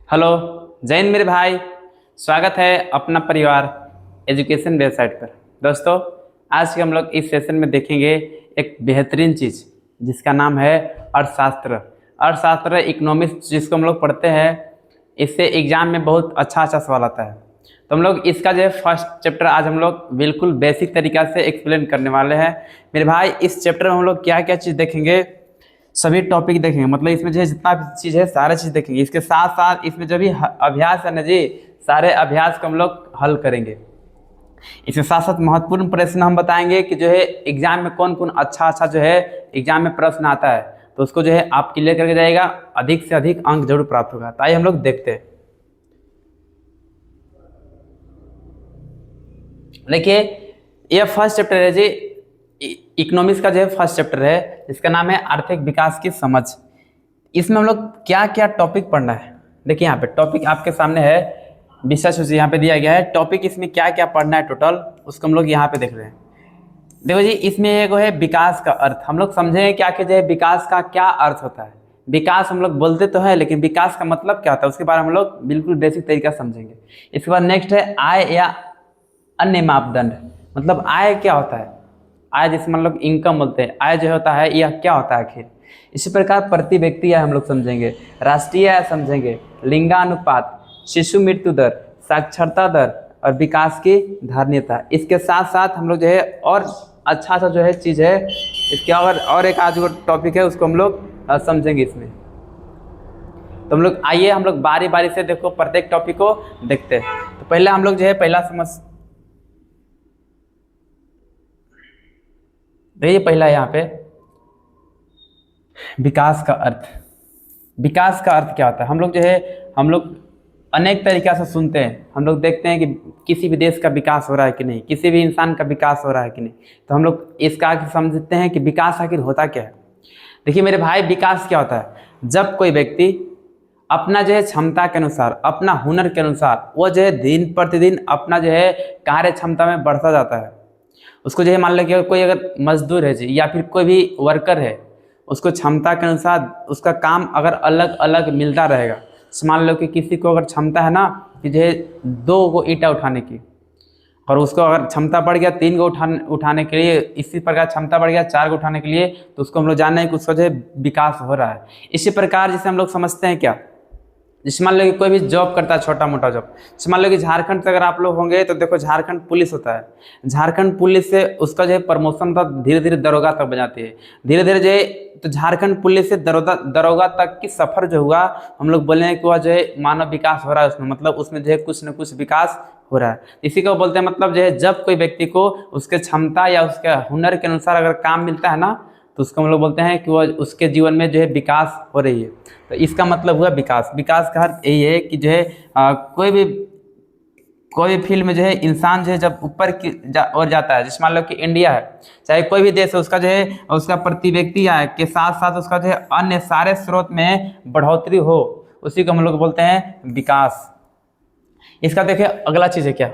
Hello. जय हिंद मेरे भाई। स्वागत है अपना परिवार एजुकेशन वेबसाइट पर। दोस्तों, आज के हम लोग इस सेशन में देखेंगे एक बेहतरीन चीज़ जिसका नाम है अर्थशास्त्र। अर्थशास्त्र इकोनॉमिक्स जिसको हम लोग पढ़ते हैं, इससे एग्जाम में बहुत अच्छा सवाल आता है। तो हम लोग इसका जो है फर्स्ट चैप्टर आज हम लोग बिल्कुल बेसिक तरीक़ा से एक्सप्लेन करने वाले हैं मेरे भाई। इस चैप्टर में हम लोग क्या क्या चीज़ देखेंगे, सभी टॉपिक देखेंगे, मतलब इसमें जो है जितना भी चीज़ है सारे चीज़ देखेंगे। इसके साथ साथ इसमें जो भी अभ्यास है ना जी, सारे अभ्यास को हम लोग हल करेंगे। इसके साथ साथ महत्वपूर्ण प्रश्न हम बताएंगे कि जो है एग्जाम में कौन कौन अच्छा जो है एग्जाम में प्रश्न आता है, तो उसको जो है आप क्लियर करके जाएगा, अधिक से अधिक अंक जरूर प्राप्त होगा। तो आइए हम लोग देखते हैं। देखिए, यह फर्स्ट चैप्टर है जी, इकोनॉमिक्स का जो है फर्स्ट चैप्टर है, जिसका नाम है आर्थिक विकास की समझ। इसमें हम लोग क्या क्या टॉपिक पढ़ना है, देखिए यहाँ पे टॉपिक आपके सामने है, विषय सूची यहाँ पे दिया गया है। टॉपिक इसमें क्या क्या पढ़ना है टोटल, उसको हम लोग यहाँ पे देख रहे हैं। देखो जी, इसमें एक है विकास का अर्थ। हम लोग समझेंगे क्या कि जो है विकास का क्या अर्थ होता है। विकास हम लोग बोलते तो है, लेकिन विकास का मतलब क्या होता है उसके बारे में हम लोग बिल्कुल बेसिक तरीका समझेंगे। इसके बाद नेक्स्ट है आय या अन्य मापदंड। मतलब आय क्या होता है, आय जिसमें हम लोग इनकम बोलते हैं, आय जो होता है यह क्या होता है आखिर। इसी प्रकार प्रति व्यक्ति आय हम लोग समझेंगे, राष्ट्रीय आय समझेंगे, लिंगानुपात, शिशु मृत्यु दर, साक्षरता दर और विकास की धारणीयता। इसके साथ साथ हम लोग जो है और अच्छा जो है चीज़ है, इसके और एक आज वो टॉपिक है उसको हम लोग समझेंगे इसमें। तो हम लोग आइए हम लोग बारी बारी से देखो प्रत्येक टॉपिक को देखते हैं। तो पहले हम लोग जो है पहला समझ देखिए, पहला यहाँ पे विकास का अर्थ। विकास का अर्थ क्या होता है, हम लोग अनेक तरीक़ा से सुनते हैं, हम लोग देखते हैं कि किसी भी देश का विकास हो रहा है कि नहीं, किसी भी इंसान का विकास हो रहा है कि नहीं। तो हम लोग इसका आखिर समझते हैं कि विकास आखिर होता क्या है। देखिए मेरे भाई, विकास क्या होता है, जब कोई व्यक्ति अपना जो है क्षमता के अनुसार, अपना हुनर के अनुसार वो जो है दिन प्रतिदिन अपना जो है कार्य क्षमता में बढ़ता जाता है। उसको जो है मान लो कि कोई अगर मजदूर है जी, या फिर कोई भी वर्कर है, उसको क्षमता के अनुसार उसका काम अगर अलग अलग मिलता रहेगा। मान लो कि किसी को अगर क्षमता है ना कि जो है 2 गो ईंटा उठाने की, और उसको अगर क्षमता बढ़ गया 3 गो उठाने के लिए, इसी प्रकार क्षमता बढ़ गया 4 गो उठाने के लिए, तो उसको हम लोग जान रहे हैं कि उसका जो है विकास हो रहा है। इसी प्रकार जैसे हम लोग समझते हैं क्या, जैसे मान लो कि कोई भी जॉब करता है, छोटा मोटा जॉब, जैसे मान लो कि झारखंड से अगर आप लोग होंगे तो देखो झारखंड पुलिस होता है। झारखंड पुलिस से उसका जो है प्रमोशन था, धीरे धीरे दरोगा तक बन जाती है, धीरे धीरे जो है। तो झारखंड पुलिस से दरोगा तक की सफर जो हुआ, हम लोग बोले हैं कि वह जो है मानव विकास हो रहा है उसमें, मतलब उसमें जो है कुछ न कुछ विकास हो रहा है। इसी को बोलते हैं, मतलब जो है जब कोई व्यक्ति को उसके क्षमता या उसके हुनर के अनुसार अगर काम मिलता है ना, तो उसको हम लोग बोलते हैं कि वह उसके जीवन में जो है विकास हो रही है। तो इसका मतलब हुआ विकास। विकास का अर्थ यही है कि जो है कोई भी फील्ड में जो है इंसान जो है जब ऊपर की और जाता है, जैसे मान लो कि इंडिया है, चाहे कोई भी देश है, उसका जो है उसका प्रति व्यक्ति आय के साथ साथ उसका जो है अन्य सारे स्रोत में बढ़ोतरी हो, उसी को हम लोग बोलते हैं विकास। इसका देखिए अगला चीज है क्या,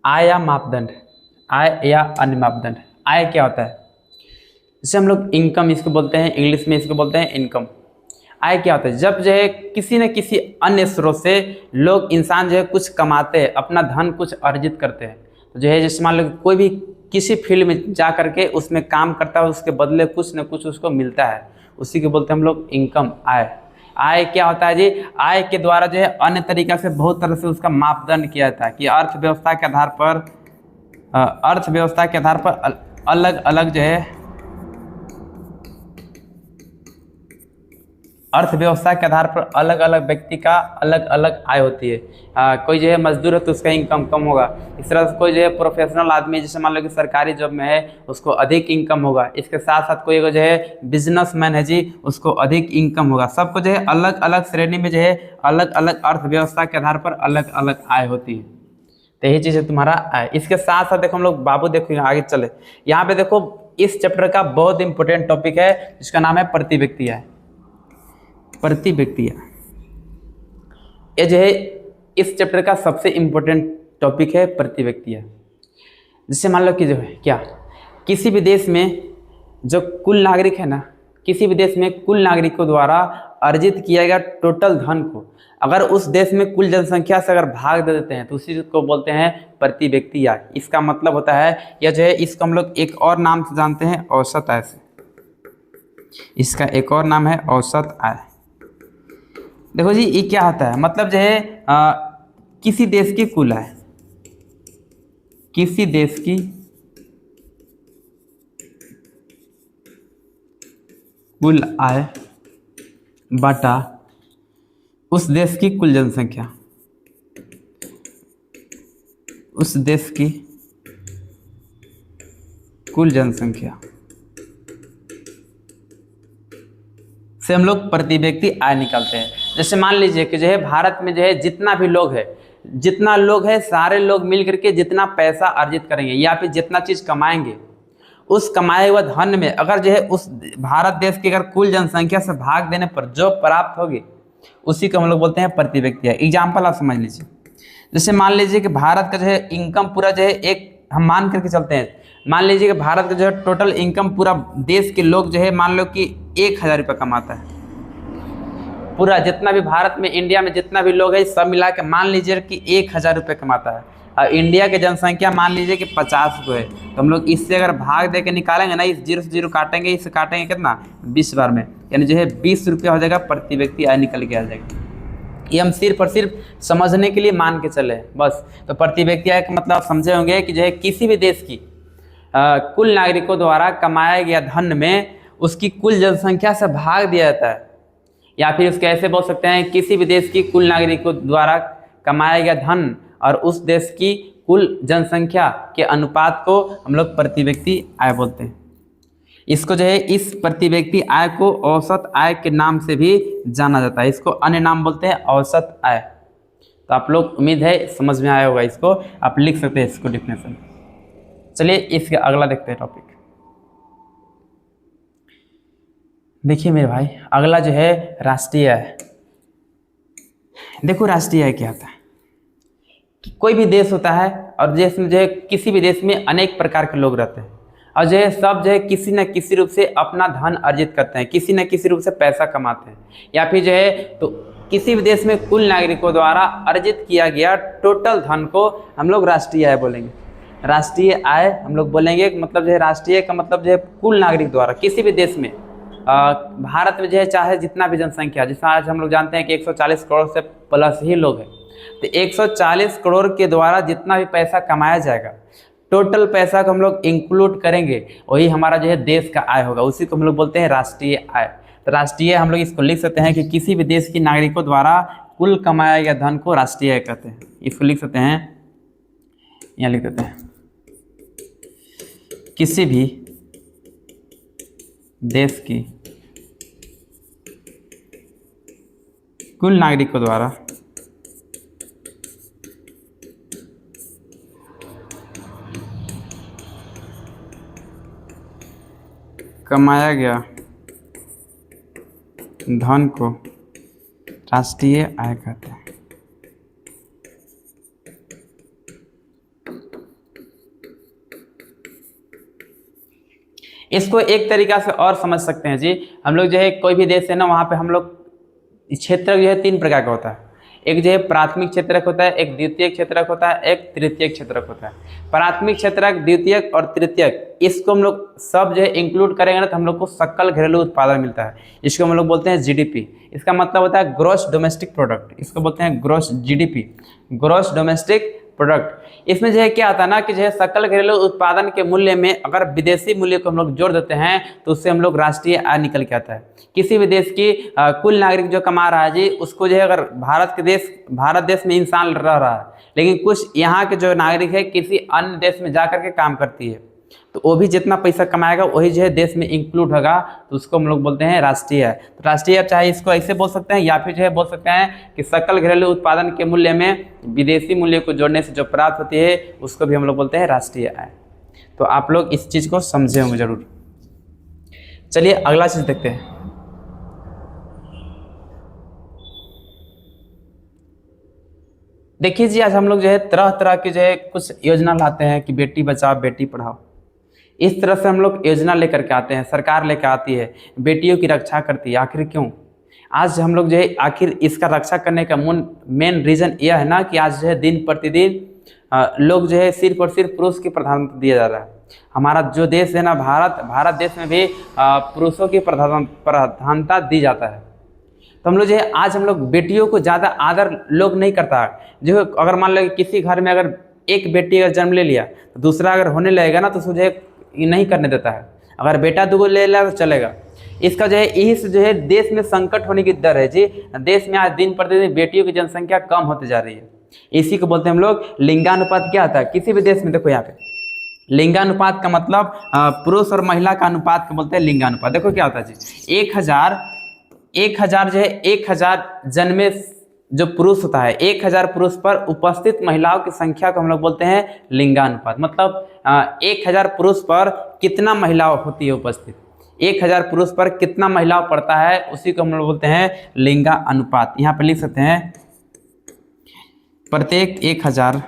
आय या मापदंड, आय या अन्य मापदंड। आय क्या होता है, जैसे हम लोग इनकम इसको बोलते हैं, इंग्लिश में इसको बोलते हैं इनकम। आय क्या होता है, जब जो है किसी न किसी अन्य स्रोत से लोग इंसान जो है कुछ कमाते हैं, अपना धन कुछ अर्जित करते हैं। तो जो है जैसे मान लो कोई भी किसी फील्ड में जा करके उसमें काम करता है, उसके बदले कुछ न कुछ उसको मिलता है, उसी को बोलते हैं हम लोग इनकम, आय। आय क्या होता है जी, आय के द्वारा जो है अन्य तरीका से बहुत तरह से उसका मापदंड किया जाता है कि अर्थव्यवस्था के आधार पर अलग अलग जो है अर्थव्यवस्था के आधार पर अलग अलग व्यक्ति का अलग अलग आय होती है। कोई जो है मजदूर है तो उसका इनकम कम होगा। इस तरह से कोई जो है प्रोफेशनल आदमी, जैसे मान लो कि सरकारी जॉब में है, उसको अधिक इनकम होगा। इसके साथ साथ कोई जो है बिजनेसमैन है जी, उसको अधिक इनकम होगा। सबको जो है अलग अलग श्रेणी में जो है अलग अलग अर्थव्यवस्था के आधार पर अलग अलग आय होती है। तो यही चीज़ है तुम्हारा आय। इसके साथ साथ देखो हम लोग बाबू देखो आगे चले, यहाँ पे देखो इस चैप्टर का बहुत इंपॉर्टेंट टॉपिक है जिसका नाम है प्रति व्यक्ति आय। प्रति व्यक्ति आय ये जो है इस चैप्टर का सबसे इंपॉर्टेंट टॉपिक है, प्रति व्यक्ति आय। जैसे मान लो कि जो है क्या, किसी भी देश में जो कुल नागरिक है ना, किसी भी देश में कुल नागरिकों द्वारा अर्जित किया गया टोटल धन को अगर उस देश में कुल जनसंख्या से अगर भाग दे देते हैं तो उसी को बोलते हैं प्रति व्यक्ति आय। इसका मतलब होता है यह जो है इसको हम लोग एक और नाम से जानते हैं औसत आय से। इसका एक और नाम है औसत आय। देखो जी ये क्या होता है, मतलब जो है किसी देश की कुल आय, किसी देश की कुल आय बटा उस देश की कुल जनसंख्या, उस देश की कुल जनसंख्या से हम लोग प्रति व्यक्ति आय निकालते हैं। जैसे मान लीजिए कि जो है भारत में जो है जितना भी लोग है, जितना लोग है सारे लोग मिल करके जितना पैसा अर्जित करेंगे या फिर जितना चीज कमाएंगे, उस कमाए हुए धन में अगर जो है उस भारत देश की अगर कुल जनसंख्या से भाग देने पर जो प्राप्त होगी उसी को हम लोग बोलते हैं प्रति व्यक्ति आय। एग्जाम्पल आप समझ लीजिए, जैसे मान लीजिए कि भारत का जो है इनकम पूरा जो है एक हम मान करके चलते हैं, मान लीजिए कि भारत का जो है टोटल इनकम पूरा देश के लोग जो है मान लो कि 1000 रुपये कमाता है। पूरा जितना भी भारत में इंडिया में जितना भी लोग है सब मिला के मान लीजिए कि 1000 रुपये कमाता है और इंडिया की जनसंख्या मान लीजिए कि 50 को है, तो हम लोग इससे अगर भाग दे के निकालेंगे ना, इस 0 से 0 काटेंगे, इससे काटेंगे कितना 20 बार में, यानी जो है 20 रुपया हो जाएगा प्रति व्यक्ति आय निकल के आ जाएगा। ये हम सिर्फ और सिर्फ समझने के लिए मान के चले बस। तो प्रति व्यक्ति आय का मतलब आप समझे होंगे कि जो है किसी भी देश की कुल नागरिकों द्वारा कमाया गया धन में उसकी कुल जनसंख्या से भाग दिया जाता है, या फिर उसके ऐसे बोल सकते हैं किसी भी देश की कुल नागरिकों द्वारा कमाया गया धन और उस देश की कुल जनसंख्या के अनुपात को हम लोग प्रति व्यक्ति आय बोलते हैं। इसको जो है इस प्रति व्यक्ति आय को औसत आय के नाम से भी जाना जाता है, इसको अन्य नाम बोलते हैं औसत आय। तो आप लोग उम्मीद है समझ में आया होगा, इसको आप लिख सकते हैं इसको डिफिनेशन। चलिए इसके अगला देखते हैं टॉपिक। देखिए मेरे भाई अगला जो है राष्ट्रीय आय। देखो राष्ट्रीय आय क्या होता है कि कोई भी देश होता है और देश में जो है किसी भी देश में अनेक प्रकार के लोग रहते हैं और जो है सब जो है किसी न किसी रूप से अपना धन अर्जित करते हैं, किसी न किसी रूप से पैसा कमाते हैं, या फिर जो है तो किसी भी देश में कुल नागरिकों द्वारा अर्जित किया गया टोटल धन को हम लोग राष्ट्रीय आय बोलेंगे। राष्ट्रीय आय हम लोग बोलेंगे मतलब जो है राष्ट्रीय का मतलब जो है कुल नागरिक द्वारा किसी भी देश में भारत में जो है चाहे जितना भी जनसंख्या, जैसे आज हम लोग जानते हैं कि 140 करोड़ से प्लस ही लोग हैं, तो 140 करोड़ के द्वारा जितना भी पैसा कमाया जाएगा टोटल पैसा को हम लोग इंक्लूड करेंगे, वही हमारा जो है देश का आय होगा, उसी को हम लोग बोलते हैं राष्ट्रीय आय। तो राष्ट्रीय हम लोग इसको लिख सकते हैं कि किसी भी देश के नागरिकों द्वारा कुल कमाया गया धन को राष्ट्रीय आय कहते हैं। इसको लिख सकते हैं, यहाँ लिख देते हैं, किसी भी देश की कुल नागरिकों द्वारा कमाया गया धन को राष्ट्रीय आय कहते हैं। इसको एक तरीका से और समझ सकते हैं जी, हम लोग जो है कोई भी देश है ना, वहाँ पे हम लोग क्षेत्रक जो है 3 प्रकार का होता है। एक जो है प्राथमिक क्षेत्रक होता है, एक द्वितीयक क्षेत्रक होता है, एक तृतीयक क्षेत्रक होता है। प्राथमिक क्षेत्रक, द्वितीयक और तृतीयक, इसको हम लोग सब जो है इंक्लूड करेंगे ना तो हम लोग को सकल घरेलू उत्पादन मिलता है। इसको हम लोग बोलते हैं जीडीपी। इसका मतलब होता है ग्रॉस डोमेस्टिक प्रोडक्ट, इसको बोलते हैं gross GDP, gross domestic product. इसमें जो है क्या आता है ना कि जो है सकल घरेलू उत्पादन के मूल्य में अगर विदेशी मूल्य को हम लोग जोड़ देते हैं तो उससे हम लोग राष्ट्रीय आय निकल के आता है। किसी भी देश की कुल नागरिक जो कमा रहा है जी, उसको जो है अगर भारत देश में इंसान रह रहा है, लेकिन कुछ यहाँ के जो नागरिक है किसी अन्य देश में जा करके काम करती है, तो वो भी जितना पैसा कमाएगा वही जो है देश में इंक्लूड होगा, तो उसको हम लोग बोलते हैं राष्ट्रीय आय। तो राष्ट्रीय आय चाहे इसको ऐसे बोल सकते हैं या फिर जो है बोल सकते हैं कि सकल घरेलू उत्पादन के मूल्य में विदेशी मूल्य को जोड़ने से जो प्राप्त होती है उसको भी हम लोग बोलते हैं राष्ट्रीय आय। तो आप लोग इस चीज़ को समझे होंगे जरूर। चलिए अगला चीज़ देखते हैं। देखिए जी आज हम लोग जो है तरह तरह की जो है कुछ योजना लाते हैं कि बेटी बचाओ बेटी पढ़ाओ। इस तरह से हम लोग योजना लेकर के आते हैं, सरकार लेकर आती है, बेटियों की रक्षा करती है। आखिर क्यों? आज हम लोग जो है आखिर इसका रक्षा करने का मेन रीज़न यह है ना कि आज जो है दिन प्रतिदिन लोग जो है सिर्फ और सिर्फ पुरुष की प्राधान्यता दिया जा रहा है। हमारा जो देश है ना भारत देश में भी पुरुषों की प्रधानता दी जाता है। तो हम लोग जो है आज हम लोग बेटियों को ज़्यादा आदर लोग नहीं करता है। जो अगर मान लो किसी घर में अगर एक बेटी अगर जन्म ले लिया तो दूसरा अगर होने लगेगा ना तो मुझे नहीं करने देता है। अगर बेटा दूगो ले लिया तो चलेगा। इसका जो है यही से जो है देश में संकट होने की दर है जी। देश में आज दिन प्रतिदिन बेटियों की जनसंख्या कम होती जा रही है। इसी को बोलते हैं हम लोग लिंगानुपात। क्या होता है किसी भी देश में? देखो यहाँ पे लिंगानुपात का मतलब पुरुष और महिला का अनुपात को बोलते हैं लिंगानुपात। देखो क्या होता है जी, 1000 जो है 1000 जन्मे जो पुरुष होता है, 1000 पुरुष पर उपस्थित महिलाओं की संख्या को हम लोग बोलते हैं लिंगानुपात। मतलब 1000 पुरुष पर कितना महिला होती है उपस्थित, 1000 पुरुष पर कितना महिला पड़ता है, उसी को हम लोग बोलते हैं लिंगा अनुपात। यहाँ पर लिख सकते हैं प्रत्येक 1000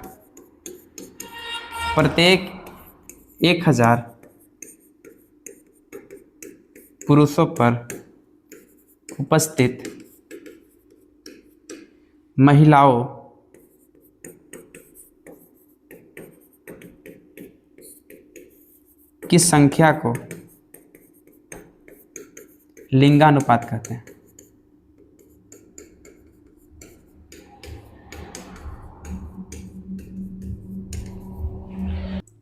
पुरुषों पर उपस्थित महिलाओं की संख्या को लिंगानुपात कहते हैं।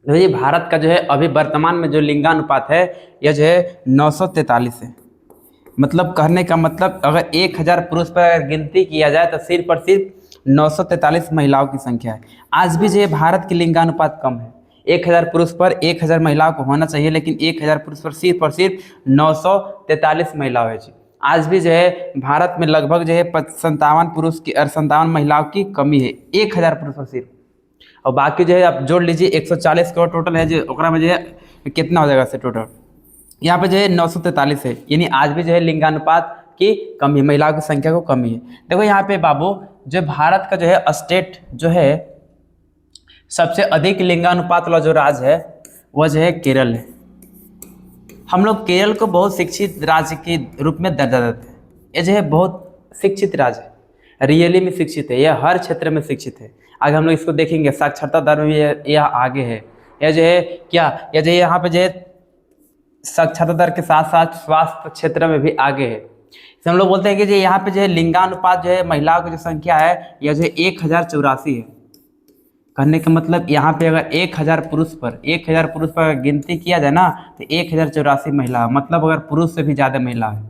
ये भारत का जो है अभी वर्तमान में जो लिंगानुपात है यह जो है 943 है। मतलब कहने का मतलब अगर 1000 पुरुष पर अगर गिनती किया जाए तो सिर्फ और सिर्फ 943 महिलाओं की संख्या है। आज भी जो है भारत की लिंगानुपात कम है। 1000 पुरुष पर 1000 महिलाओं को होना चाहिए, लेकिन 1000 पुरुष पर सिर्फ और सिर्फ 943 महिलाओं है जी। आज भी जो है भारत में लगभग जो है 57 महिलाओं की कमी है 1000 पुरुष पर सिर्फ। और बाकी जो है आप जोड़ लीजिए 140 करोड़ टोटल है जो ओकरा में जो है कितना हो जाएगा से टोटल यहाँ पे जो है 943 है। यानी आज भी जो है लिंगानुपात की कमी, महिलाओं की संख्या को कमी है। देखो यहाँ पे बाबू जो भारत का जो है स्टेट जो है सबसे अधिक लिंगानुपात वाला जो राज्य है वह जो है केरल है। हम लोग केरल को बहुत शिक्षित राज्य के रूप में दर्जा देते हैं। ये जो है बहुत शिक्षित राज्य है, रियली में शिक्षित है, यह हर क्षेत्र में शिक्षित है। आगे हम लोग इसको देखेंगे साक्षरता दर में यह आगे है। यह जो है क्या यह जो है यहाँ पे जो है साक्षरता दर के साथ साथ स्वास्थ्य क्षेत्र में भी आगे है। तो हम लोग बोलते हैं कि जो यहाँ पे जो है लिंगानुपात जो है महिलाओं की जो संख्या है यह जो है 1084 है। कहने का मतलब यहाँ पे अगर 1000 पुरुष पर गिनती किया जाए ना तो 1084 महिला, मतलब अगर पुरुष से भी ज़्यादा महिला है।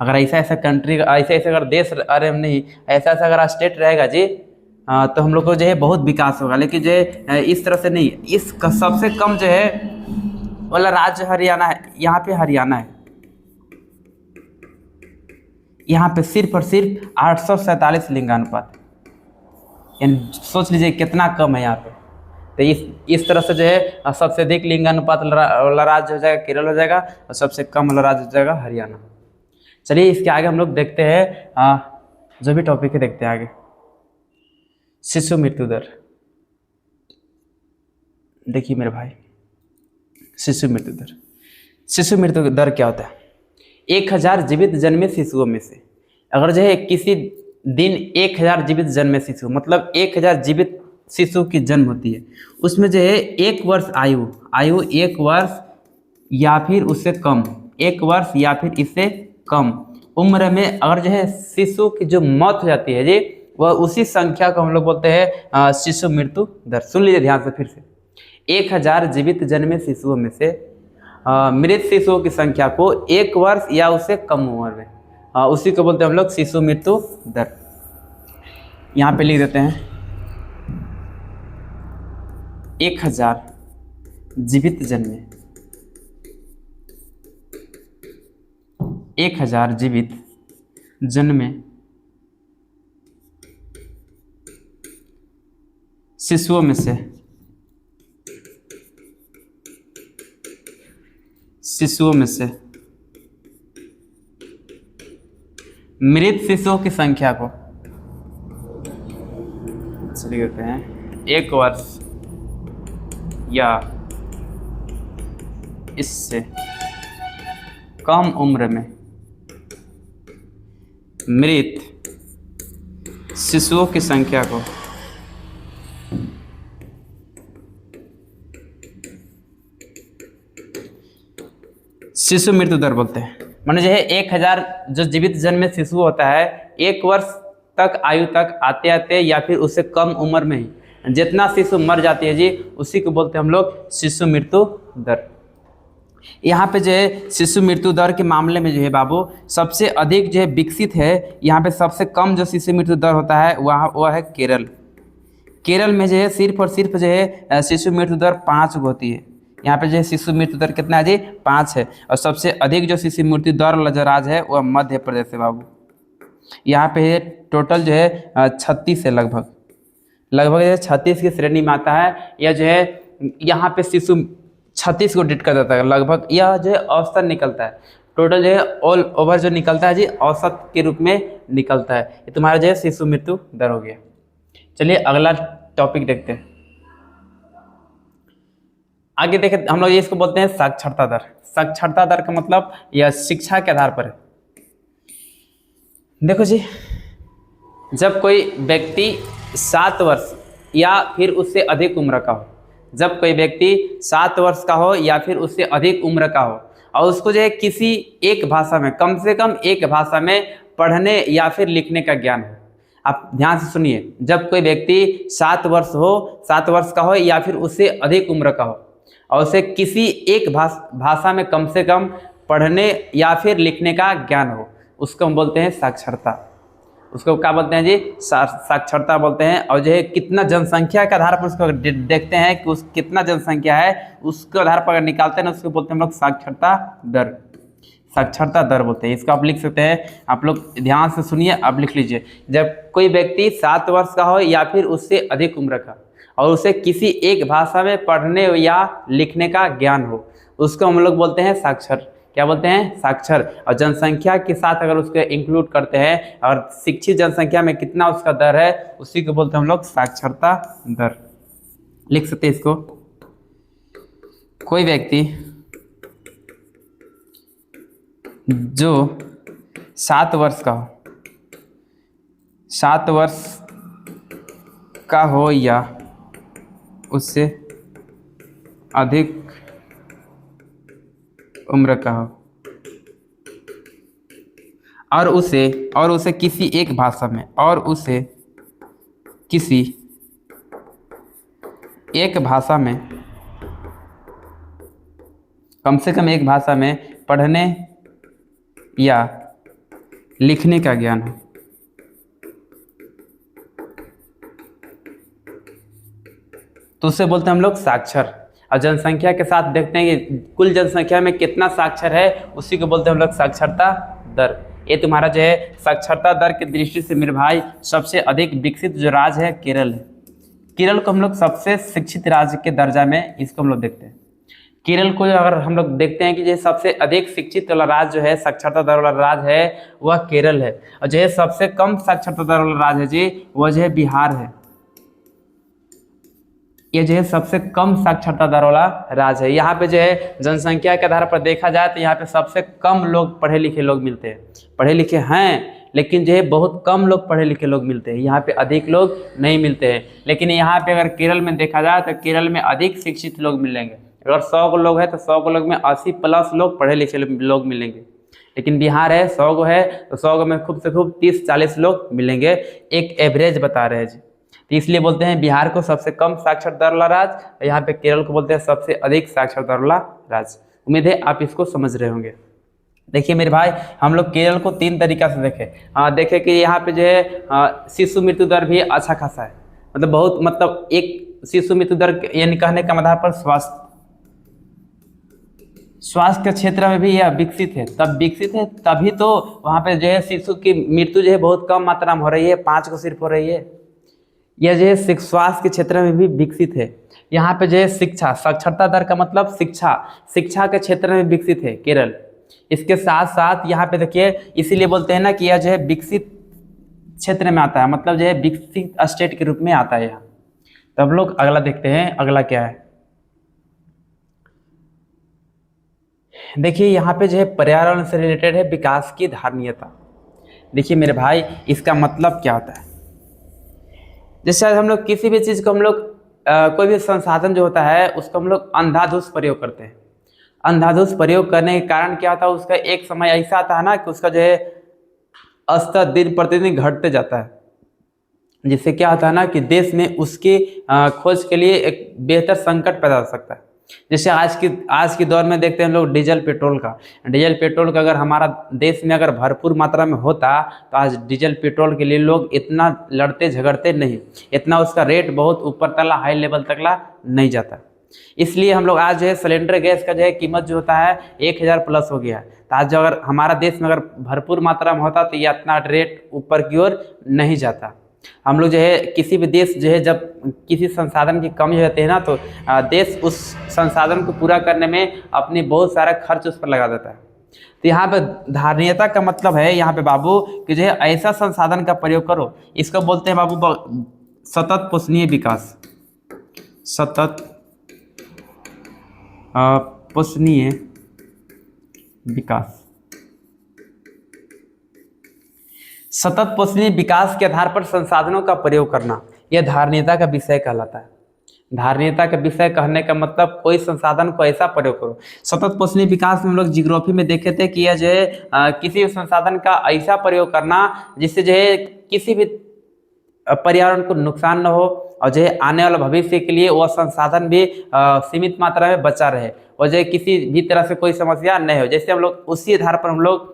अगर ऐसा कंट्री ऐसे अगर देश अरे नहीं ऐसा अगर स्टेट रहेगा जी तो हम लोग को जो है बहुत विकास होगा। लेकिन जो है इस तरह से नहीं। इसका सबसे कम जो है वाला राज्य हरियाणा है। यहाँ पे हरियाणा है, यहाँ पे सिर्फ और सिर्फ 847 लिंगानुपात, यानी सोच लीजिए कितना कम है यहाँ पे। तो इस तरह से जो है सबसे अधिक लिंगानुपात वाला राज्य हो जाएगा केरल हो जाएगा, और सबसे कम वाला राज्य हो जाएगा हरियाणा। चलिए इसके आगे हम लोग देखते हैं जो भी टॉपिक है देखते हैं आगे। शिशु मृत्यु दर। देखिए मेरे भाई, शिशु मृत्यु दर क्या होता है? 1000 जीवित जन्मे शिशुओं में से अगर जो है किसी दिन 1000 जीवित जन्मे शिशु, मतलब 1000 जीवित शिशु की जन्म होती है, उसमें जो है 1 वर्ष आयु 1 वर्ष या फिर उससे कम, 1 वर्ष या फिर इससे कम उम्र में अगर जो है शिशु की जो मौत हो जाती है जी, वह उसी संख्या को हम लोग बोलते हैं शिशु मृत्यु दर। सुन लीजिए ध्यान से फिर से। 1000 जीवित जन्मे शिशुओं में से मृत शिशुओं की संख्या को 1 वर्ष या उससे कम उम्र में उसी को बोलते हैं हम लोग शिशु मृत्यु दर। यहाँ पे लिख देते हैं 1000 जीवित जन्मे 1000 जीवित जन्मे शिशुओं में से मृत शिशुओं की संख्या को चलिए कहते हैं 1 वर्ष या इससे कम उम्र में मृत शिशुओं की संख्या को शिशु मृत्यु दर बोलते हैं। माने जो है 1000 जो जीवित जन्मे शिशु होता है 1 वर्ष तक आयु तक आते आते या फिर उससे कम उम्र में ही जितना शिशु मर जाती है जी, उसी को बोलते हैं हम लोग शिशु मृत्यु दर। यहाँ पे जो है शिशु मृत्यु दर के मामले में जो है बाबू सबसे अधिक जो है विकसित है, यहाँ पे सबसे कम जो शिशु मृत्यु दर होता है वह है केरल। केरल में जो है सिर्फ और सिर्फ जो है शिशु मृत्यु दर 5 होती है। यहाँ पे जो है शिशु मृत्यु दर कितना है जी, 5 है। और सबसे अधिक जो शिशु मृत्यु दर जो राज है वह मध्य प्रदेश है बाबू। यहाँ पे टोटल जो है 36 है, लगभग जो है 36 की श्रेणी में आता है। यह जो है यहाँ पे शिशु 36 को डेट कर देता है लगभग। यह जो है औसत निकलता है, टोटल जो है ऑल ओवर जो निकलता है जी औसत के रूप में निकलता है। ये तुम्हारा जो है शिशु मृत्यु दर हो गया। चलिए अगला टॉपिक देखते हैं। आगे देखें हम लोग इसको बोलते हैं साक्षरता दर। साक्षरता दर का मतलब यह शिक्षा के आधार पर है। देखो जी, जब कोई व्यक्ति 7 वर्ष या फिर उससे अधिक उम्र का हो, जब कोई व्यक्ति 7 वर्ष का हो या फिर उससे अधिक उम्र का हो और उसको जो है किसी एक भाषा में, कम से कम एक भाषा में पढ़ने या फिर लिखने का ज्ञान हो। आप ध्यान से सुनिए, जब कोई व्यक्ति 7 वर्ष का हो या फिर उससे अधिक उम्र का हो और उसे किसी एक भाषा में कम से कम पढ़ने या फिर लिखने का ज्ञान हो, उसको हम बोलते हैं साक्षरता। उसको क्या बोलते हैं जी, साक्षरता बोलते हैं। और जो है कितना जनसंख्या के आधार पर उसको देखते हैं कि उस कितना जनसंख्या है, उसके आधार पर अगर निकालते हैं ना, उसको बोलते हैं हम लोग साक्षरता दर। साक्षरता दर बोलते हैं। इसको आप लिख सकते हैं, आप लोग ध्यान से सुनिए, आप लिख लीजिए। जब कोई व्यक्ति 7 वर्ष का हो या फिर उससे अधिक उम्र का और उसे किसी एक भाषा में पढ़ने या लिखने का ज्ञान हो, उसको हम लोग बोलते हैं साक्षर। क्या बोलते हैं, साक्षर। और जनसंख्या के साथ अगर उसको इंक्लूड करते हैं और शिक्षित जनसंख्या में कितना उसका दर है, उसी को बोलते हैं हम लोग साक्षरता दर। लिख सकते हैं इसको। कोई व्यक्ति जो 7 वर्ष का हो, 7 वर्ष का हो या उससे अधिक उम्र का हो और उसे किसी एक भाषा में किसी एक भाषा में कम से कम एक भाषा में पढ़ने या लिखने का ज्ञान हो, तो उसे बोलते हैं हम लोग साक्षर। और जनसंख्या के साथ देखते हैं कि कुल जनसंख्या में कितना साक्षर है, उसी को बोलते हैं हम लोग साक्षरता दर। ये तुम्हारा जो है साक्षरता दर की दृष्टि से मेरे भाई सबसे अधिक विकसित जो राज्य है केरल है। केरल को हम लोग सबसे शिक्षित राज्य के दर्जा में इसको हम लोग देखते हैं। केरल को अगर हम लोग देखते हैं कि जो सबसे अधिक शिक्षित वाला राज्य जो है, साक्षरता दर वाला राज्य है, वह केरल है। और जो है सबसे कम साक्षरता दर वाला राज्य है जी, वह जो है बिहार है। ये जो है सबसे कम साक्षरता दर वाला राज्य है। यहाँ पे जो है जनसंख्या के आधार पर देखा जाए तो यहाँ पे सबसे कम लोग पढ़े लिखे लोग मिलते हैं। पढ़े लिखे हैं लेकिन जो है बहुत कम लोग पढ़े लिखे लोग मिलते हैं, यहाँ पे अधिक लोग नहीं मिलते हैं। लेकिन यहाँ पे अगर केरल में देखा जाए तो केरल में अधिक शिक्षित लोग मिलेंगे। अगर 100 लोग हैं तो 100 लोग में 80+ लोग पढ़े लिखे लोग मिलेंगे। लेकिन बिहार है 100 है तो 100 में खूब से खूब 30-40 लोग मिलेंगे, एक एवरेज बता रहे हैं जी। तो इसलिए बोलते हैं बिहार को सबसे कम साक्षर दर वाला राज्य, यहाँ पे केरल को बोलते हैं सबसे अधिक साक्षर दर वाला राज्य। उम्मीद है आप इसको समझ रहे होंगे। देखिए मेरे भाई, हम लोग केरल को 3 तरीका से देखे कि यहाँ पे जो है शिशु मृत्यु दर भी अच्छा खासा है। मतलब बहुत, मतलब एक शिशु मृत्यु दर यानी कहने का आधार पर स्वास्थ्य के क्षेत्र में भी यह विकसित है। तब विकसित है तभी तो वहाँ पे जो है शिशु की मृत्यु जो है बहुत कम मात्रा में हो रही है, 5 को सिर्फ हो रही है। यह जो है स्वास्थ्य के क्षेत्र में भी विकसित है। यहाँ पे जो है शिक्षा, साक्षरता दर का मतलब शिक्षा के क्षेत्र में विकसित है केरल। इसके साथ साथ यहाँ पे देखिए, इसीलिए बोलते हैं ना कि यह जो है विकसित क्षेत्र में आता है, मतलब जो है विकसित स्टेट के रूप में आता है यहाँ। तो हम लोग अगला देखते हैं, अगला क्या है। देखिए यहाँ पे जो है पर्यावरण से रिलेटेड है विकास की धारणीयता। देखिए मेरे भाई, इसका मतलब क्या होता है, जैसे आज हम लोग किसी भी चीज़ को हम लोग कोई भी संसाधन जो होता है उसको हम लोग अंधाधुंध प्रयोग करते हैं। अंधाधुंध प्रयोग करने के कारण क्या होता है, उसका एक समय ऐसा आता है ना कि उसका जो है स्तर दिन प्रतिदिन घटते जाता है, जिससे क्या होता है ना कि देश में उसकी खोज के लिए एक बेहतर संकट पैदा हो सकता है। जैसे आज की दौर में देखते हैं हम लोग डीजल पेट्रोल का अगर हमारा देश में अगर भरपूर मात्रा में होता तो आज डीजल पेट्रोल के लिए लोग इतना लड़ते झगड़ते नहीं, इतना उसका रेट बहुत ऊपर तला हाई लेवल तकला नहीं जाता। इसलिए हम लोग आज जो है सिलेंडर गैस का जो है कीमत जो होता है 1000 प्लस हो गया है। तो आज जो अगर हमारा देश में अगर भरपूर मात्रा में होता तो ये इतना रेट ऊपर की ओर नहीं जाता। हम लोग जो है किसी भी देश जो है जब किसी संसाधन की कमी होती है ना तो देश उस संसाधन को पूरा करने में अपनी बहुत सारा खर्च उस पर लगा देता है। तो यहाँ पे धारणीयता का मतलब है यहाँ पे बाबू कि जो है ऐसा संसाधन का प्रयोग करो, इसको बोलते हैं बाबू सतत पोषणीय विकास। सतत पोषणीय विकास। सतत पोषणीय विकास के आधार पर संसाधनों का प्रयोग करना, यह धारणीयता का विषय कहलाता है। धारणीयता का विषय कहने का मतलब कोई संसाधन को ऐसा प्रयोग करो। सतत पोषणीय विकास में हम लोग जियोग्राफी में देखे थे कि यह जो है किसी भी संसाधन का ऐसा प्रयोग करना जिससे जो है किसी भी पर्यावरण को नुकसान न हो और जो है आने वाला भविष्य के लिए वह संसाधन भी सीमित मात्रा में बचा रहे और जो है किसी भी तरह से कोई समस्या नहीं हो। जैसे हम लोग उसी आधार पर हम लोग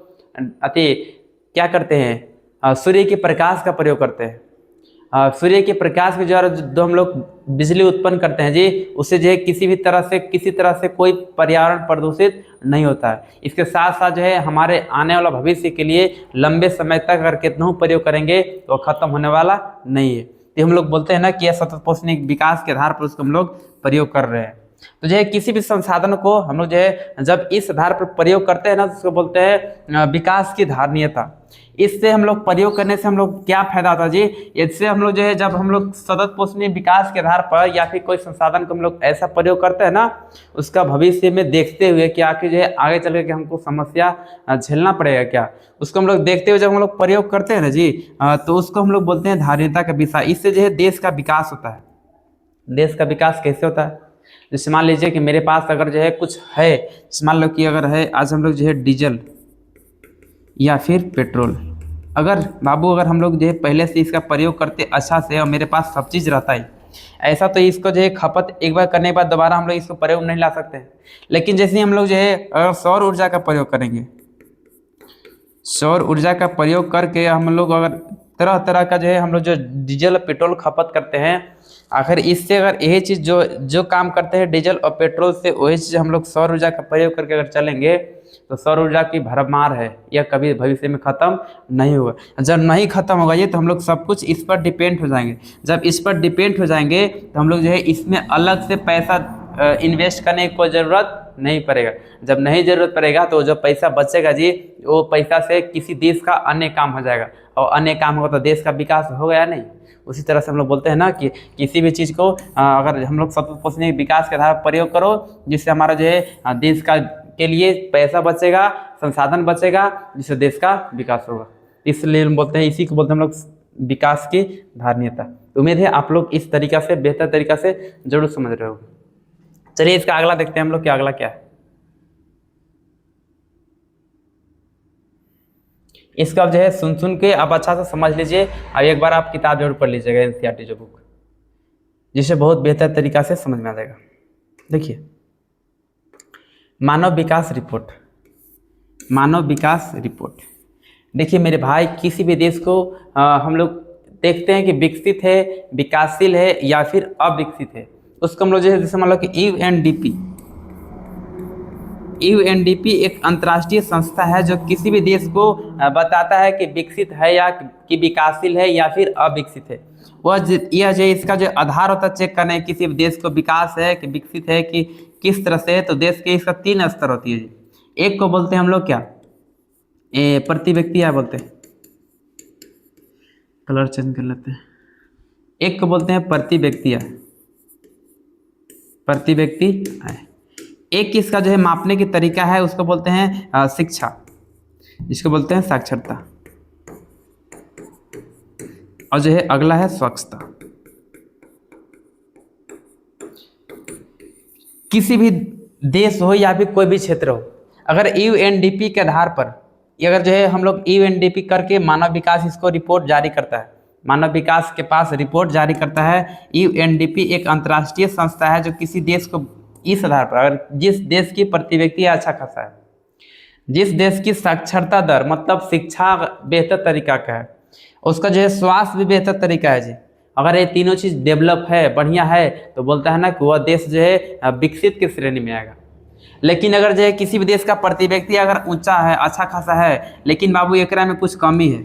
क्या करते हैं, सूर्य के प्रकाश का प्रयोग करते हैं। सूर्य के प्रकाश के द्वारा जो हम लोग बिजली उत्पन्न करते हैं जी, उससे जो है किसी तरह से कोई पर्यावरण प्रदूषित नहीं होता है। इसके साथ साथ जो है हमारे आने वाला भविष्य के लिए लंबे समय तक अगर कितना प्रयोग करेंगे तो खत्म होने वाला नहीं है। तो हम लोग बोलते हैं ना कि यह सतत पोषणीय विकास के आधार पर उसको हम लोग प्रयोग कर रहे हैं। तो जो है किसी भी संसाधन को हम लोग जो है जब इस आधार पर प्रयोग करते हैं ना तो उसको बोलते हैं विकास की धारणीयता। इससे हम लोग प्रयोग करने से हम लोग क्या फायदा होता है जी, इससे हम लोग जो है जब हम लोग सतत पोषणीय विकास के आधार पर या फिर कोई संसाधन को हम लोग ऐसा प्रयोग करते हैं ना, उसका भविष्य में देखते हुए कि आखिर जो है आगे चल के हमको समस्या झेलना पड़ेगा क्या, उसको हम लोग देखते हुए जब हम लोग प्रयोग करते हैं ना जी, तो उसको हम लोग बोलते हैं धारणीयता का विषय। इससे जो है देश का विकास होता है। देश का विकास कैसे होता है, जैसे मान लीजिए कि मेरे पास अगर जो है कुछ है, मान लो कि अगर है आज हम लोग जो है डीजल या फिर पेट्रोल, अगर हम लोग जो है पहले से इसका प्रयोग करते अच्छा से और मेरे पास सब चीज़ रहता है ऐसा, तो इसको जो है खपत एक बार करने के बाद दोबारा हम लोग इसको प्रयोग नहीं ला सकते। लेकिन जैसे ही हम लोग जो है अगर सौर ऊर्जा का प्रयोग करेंगे, सौर ऊर्जा का प्रयोग करके हम लोग अगर तरह तरह का जो है हम लोग जो डीजल और पेट्रोल खपत करते हैं, आखिर इससे अगर यही चीज़ जो काम करते हैं डीजल और पेट्रोल से, वही चीज़ हम लोग सौर ऊर्जा का प्रयोग करके अगर चलेंगे तो सौर ऊर्जा की भरमार है, यह कभी भविष्य में ख़त्म नहीं होगा। जब नहीं ख़त्म होगा ये तो हम लोग सब कुछ इस पर डिपेंड हो जाएंगे। जब इस पर डिपेंड हो जाएंगे तो हम लोग जो है इसमें अलग से पैसा इन्वेस्ट करने की कोई ज़रूरत नहीं पड़ेगा। जब नहीं ज़रूरत पड़ेगा तो जो पैसा बचेगा जी, वो पैसा से किसी देश का अन्य काम हो जाएगा और अन्य काम होगा तो देश का विकास होगा या नहीं। उसी तरह से हम लोग बोलते हैं ना कि किसी भी चीज़ को अगर हम लोग सतत पोषणीय विकास के आधार पर प्रयोग करो, जिससे हमारा जो है देश का के लिए पैसा बचेगा, संसाधन बचेगा, जिससे देश का विकास होगा। इसलिए हम बोलते हैं, इसी को बोलते हैं हम लोग विकास की धारणीयता। उम्मीद है आप लोग इस तरीका से बेहतर तरीका से जरूर समझ रहे हो। चलिए इसका अगला देखते हैं हम लोग कि अगला क्या है। इसका जो है सुन के आप अच्छा से समझ लीजिए और एक बार आप किताब जरूर पढ़ लीजिएगा, एनसीईआरटी जो बुक, जिससे बहुत बेहतर तरीका से समझ में आ जाएगा। देखिए मानव विकास रिपोर्ट, मानव विकास रिपोर्ट। देखिए मेरे भाई, किसी भी देश को हम लोग देखते हैं कि विकसित है, विकासशील है या फिर अविकसित है, उसको हम लोग जैसे मान लो कि यूएनडीपी एक अंतर्राष्ट्रीय संस्था है जो किसी भी देश को बताता है कि विकसित है या कि विकासशील है या फिर अविकसित है। यह जो इसका जो आधार होता है चेक करने किसी भी देश को विकास है कि विकसित है कि किस तरह से है, तो देश के इसका 3 स्तर होती है जी। एक को बोलते हैं हम लोग क्या, प्रति व्यक्ति या बोलते हैं, कलर चेंज कर लेते हैं, एक को बोलते हैं प्रति व्यक्ति आय, प्रति व्यक्ति आय। एक इसका जो है मापने की तरीका है उसको बोलते हैं शिक्षा, जिसको बोलते हैं साक्षरता, और जो है अगला है स्वच्छता। किसी भी देश हो या फिर कोई भी क्षेत्र हो, अगर यूएनडीपी के आधार पर, अगर जो है हम लोग यूएनडीपी करके मानव विकास इसको रिपोर्ट जारी करता है, मानव विकास के पास रिपोर्ट जारी करता है। यूएनडीपी एक अंतर्राष्ट्रीय संस्था है जो किसी देश को इस आधार पर, अगर जिस देश की प्रति व्यक्ति अच्छा खासा है, जिस देश की साक्षरता दर मतलब शिक्षा बेहतर तरीका का है, उसका जो है स्वास्थ्य भी बेहतर तरीका है जी, अगर ये तीनों चीज़ डेवलप है, बढ़िया है, तो बोलता है ना कि वह देश जो है विकसित की श्रेणी में आएगा। लेकिन अगर जो है किसी भी देश का प्रति व्यक्ति अगर ऊंचा है, अच्छा खासा है, लेकिन बाबू एकरा में कुछ कमी है,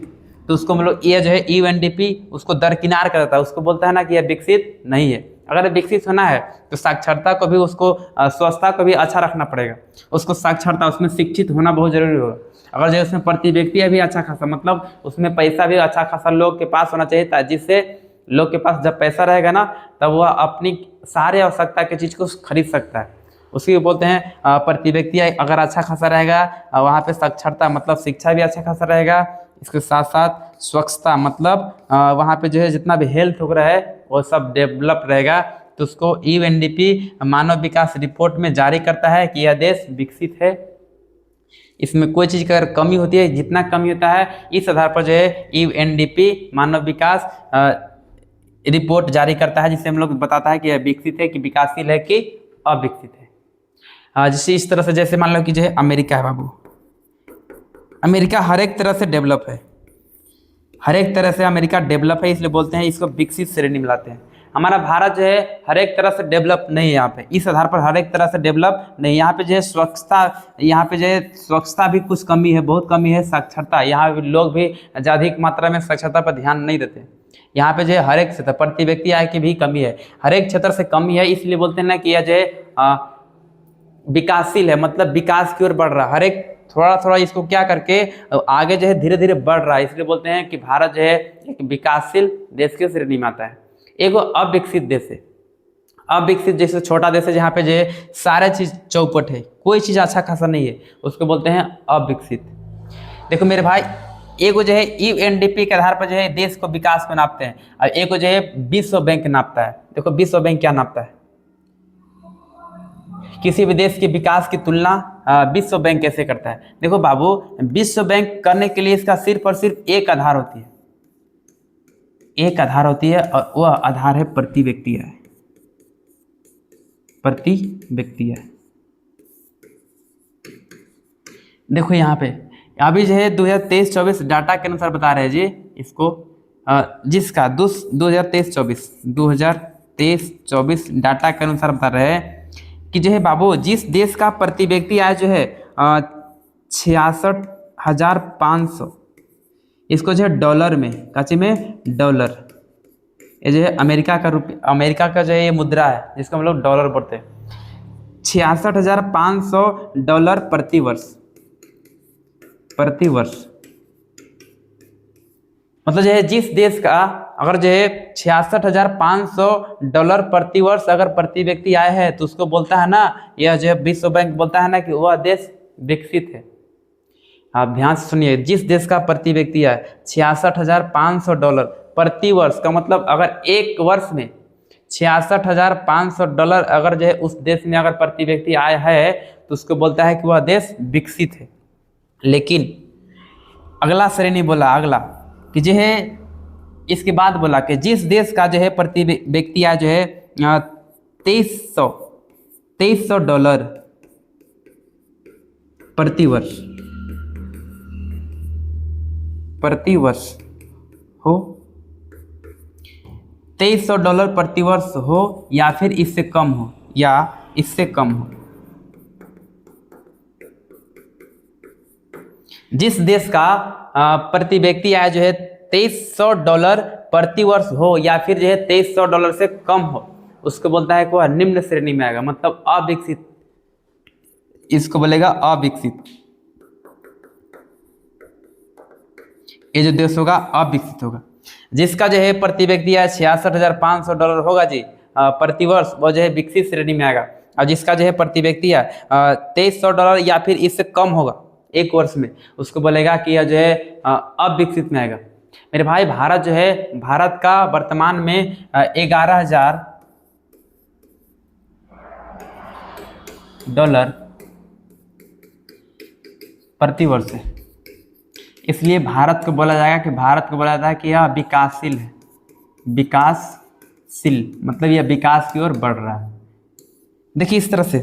तो उसको मतलब ये जो है यूएनडीपी उसको दरकिनार कर देता है, उसको बोलता है ना कि यह विकसित नहीं है। अगर विकसित होना है तो साक्षरता को भी, उसको स्वच्छता को भी अच्छा रखना पड़ेगा, उसको साक्षरता, उसमें शिक्षित होना बहुत जरूरी होगा। अगर जो उसमें प्रति व्यक्ति है भी अच्छा खासा, मतलब उसमें पैसा भी अच्छा खासा लोग के पास होना चाहिए, जिससे लोग के पास जब पैसा रहेगा ना तब वह अपनी सारे आवश्यकता की चीज़ को खरीद सकता है। उसी को बोलते हैं प्रति व्यक्ति अगर अच्छा खासा रहेगा, वहाँ पे साक्षरता मतलब शिक्षा भी अच्छा खासा रहेगा, इसके साथ साथ स्वच्छता मतलब वहाँ पे जो है जितना भी हेल्थ वगैरह है वो सब डेवलप रहेगा। तो उसको यूएनडीपी मानव विकास रिपोर्ट में जारी करता है कि यह देश विकसित है, इसमें कोई चीज़ का अगर कमी होती है, जितना कमी होता है इस आधार पर जो है यूएनडीपी मानव विकास रिपोर्ट जारी करता है, जिससे हम लोग बताता है कि यह विकसित है, कि विकासशील है, कि अविकसित है। जैसे इस तरह से, जैसे मान लो कि जो है अमेरिका है बाबू, अमेरिका हर एक तरह से डेवलप है, हर एक तरह से अमेरिका डेवलप है, इसलिए बोलते हैं इसको विकसित श्रेणी में लाते हैं। हमारा भारत जो है हर एक तरह से डेवलप नहीं है, यहाँ पे इस आधार पर हर एक तरह से डेवलप नहीं। यहाँ पे जो है स्वच्छता, यहाँ पे जो है स्वच्छता भी कुछ कमी है, बहुत कमी है। साक्षरता, यहाँ लोग भी अधिक मात्रा में साक्षरता पर ध्यान नहीं देते। यहाँ पे जो है हर एक क्षेत्र प्रति व्यक्ति आय की भी कमी है, हर एक क्षेत्र से कमी है, इसलिए बोलते हैं ना कि यह जो है विकासशील है, मतलब विकास की ओर बढ़ रहा है, हर एक थोड़ा थोड़ा इसको क्या करके आगे जो है धीरे धीरे बढ़ रहा है। इसलिए बोलते हैं कि भारत जो है एक विकासशील देश की श्रेणी में आता है। एक अविकसित देश है, अविकसित जैसे छोटा देश है जहाँ पे जो है सारे चीज चौपट है, कोई चीज अच्छा खासा नहीं है, उसको बोलते हैं अविकसित। देखो मेरे भाई, एक जो है यूएनडीपी के आधार पर जो है देश को विकास को नापते हैं, और एक जो है विश्व बैंक नापता है। देखो विश्व बैंक क्या नापता है, किसी भी देश के विकास की तुलना विश्व बैंक कैसे करता है। देखो बाबू, विश्व बैंक करने के लिए इसका सिर्फ और सिर्फ एक आधार होती है, एक आधार होती है, और वह आधार है प्रति व्यक्ति आय, प्रति व्यक्ति आय। देखो यहाँ पे अभी जो है 2023-24 डाटा के अनुसार बता रहे हैं जी इसको, जिसका 2023-24 डाटा के अनुसार बता रहे हैं कि जो है बाबू, जिस देश का प्रति व्यक्ति आय जो है 66,500, इसको जो है डॉलर में, काची में डॉलर, ये जो है अमेरिका का रुपये, अमेरिका का जो है ये मुद्रा है जिसको हम लोग डॉलर बोलते हैं, 66,500 डॉलर प्रति वर्ष, प्रति वर्ष। मतलब जो है जिस देश का अगर जो है 66,500 डॉलर प्रति वर्ष अगर प्रति व्यक्ति आय है, तो उसको बोलता है ना, यह जो है विश्व बैंक बोलता है ना कि वह देश विकसित है। आप ध्यान से सुनिए, जिस देश का प्रति व्यक्ति आय 66,500 डॉलर प्रति वर्ष का मतलब अगर एक वर्ष में 66,500 डॉलर अगर जो है उस देश में अगर प्रति व्यक्ति आय है, तो उसको बोलता है कि वह देश विकसित है। लेकिन अगला श्रेणी बोला, अगला कि जो है इसके बाद बोला कि जिस देश का जो है प्रति व्यक्ति आय जो है 2300 डॉलर प्रति वर्ष, प्रति वर्ष हो, 2300 डॉलर प्रति वर्ष हो, या फिर इससे कम हो, या इससे कम हो। जिस देश का प्रति व्यक्ति आय जो है 2300 डॉलर प्रति वर्ष हो, या फिर जो है 2300 डॉलर से कम हो, उसको बोलता है कि वह निम्न श्रेणी में आएगा, मतलब अविकसित, इसको बोलेगा अविकसित। ये जो देश होगा अविकसित होगा। जिसका जो है प्रति व्यक्ति आय 66,500 डॉलर होगा जी प्रति वर्ष, वो जो है विकसित श्रेणी में आएगा। और जिसका जो है प्रति व्यक्ति है $2300 या फिर इससे कम होगा एक वर्ष में, उसको बोलेगा कि यह जो है अविकसित में आएगा। मेरे भाई भारत जो है, भारत का वर्तमान में 11,000 डॉलर प्रति वर्ष है, इसलिए भारत को बोला जाएगा कि भारत को बोला जाता है कि यह विकासशील है। विकासशील मतलब यह विकास की ओर बढ़ रहा है। देखिए इस तरह से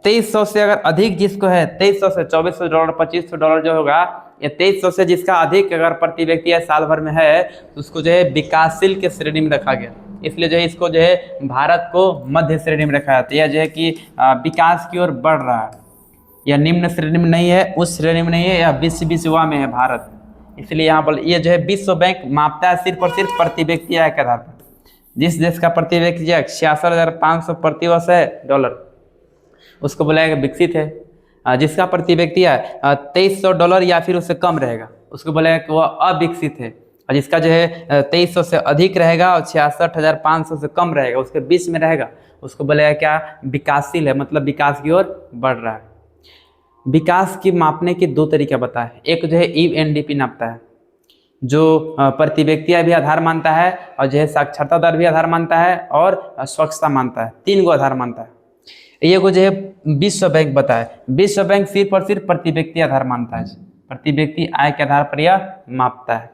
2300 से अगर अधिक जिसको है, 2300 से $2400 $2500 जो होगा, या 2300 से जिसका अधिक अगर प्रति व्यक्ति है साल भर में है, तो उसको जो है विकासशील के श्रेणी में रखा गया। इसलिए जो है इसको जो है भारत को मध्य श्रेणी में रखा जाता है। यह जो है कि विकास की ओर बढ़ रहा है, यह निम्न श्रेणी में नहीं है, उस श्रेणी में नहीं है, यह विश्वा में है भारत। इसलिए यहाँ पर ये जो है विश्व बैंक मापता है सिर्फ और सिर्फ प्रति व्यक्ति आय के आधार पर। जिस देश का प्रति व्यक्ति आय 66,500 प्रति वर्ष है डॉलर, उसको बोला जाएगा विकसित है। जिसका प्रति व्यक्ति आय $2300 या फिर उससे कम रहेगा, उसको बोला जाएगा कि वह अविकसित है। और जिसका जो है 2300 से अधिक रहेगा और 66,500 से कम रहेगा, उसके बीच में रहेगा, उसको बोला जाएगा क्या, विकासशील है, मतलब विकास की ओर बढ़ रहा है। विकास की मापने के दो तरीका बताए। एक जो है UNDP नापता है, जो प्रति व्यक्ति आय भी आधार मानता है, और जो है साक्षरता दर भी आधार मानता है, और स्वच्छता मानता है। 3 गो आधार मानता है। ये को जो है विश्व बैंक बताए, विश्व बैंक सिर्फ और सिर्फ प्रति व्यक्ति आधार मानता है, प्रति व्यक्ति आय के आधार पर यह मापता है।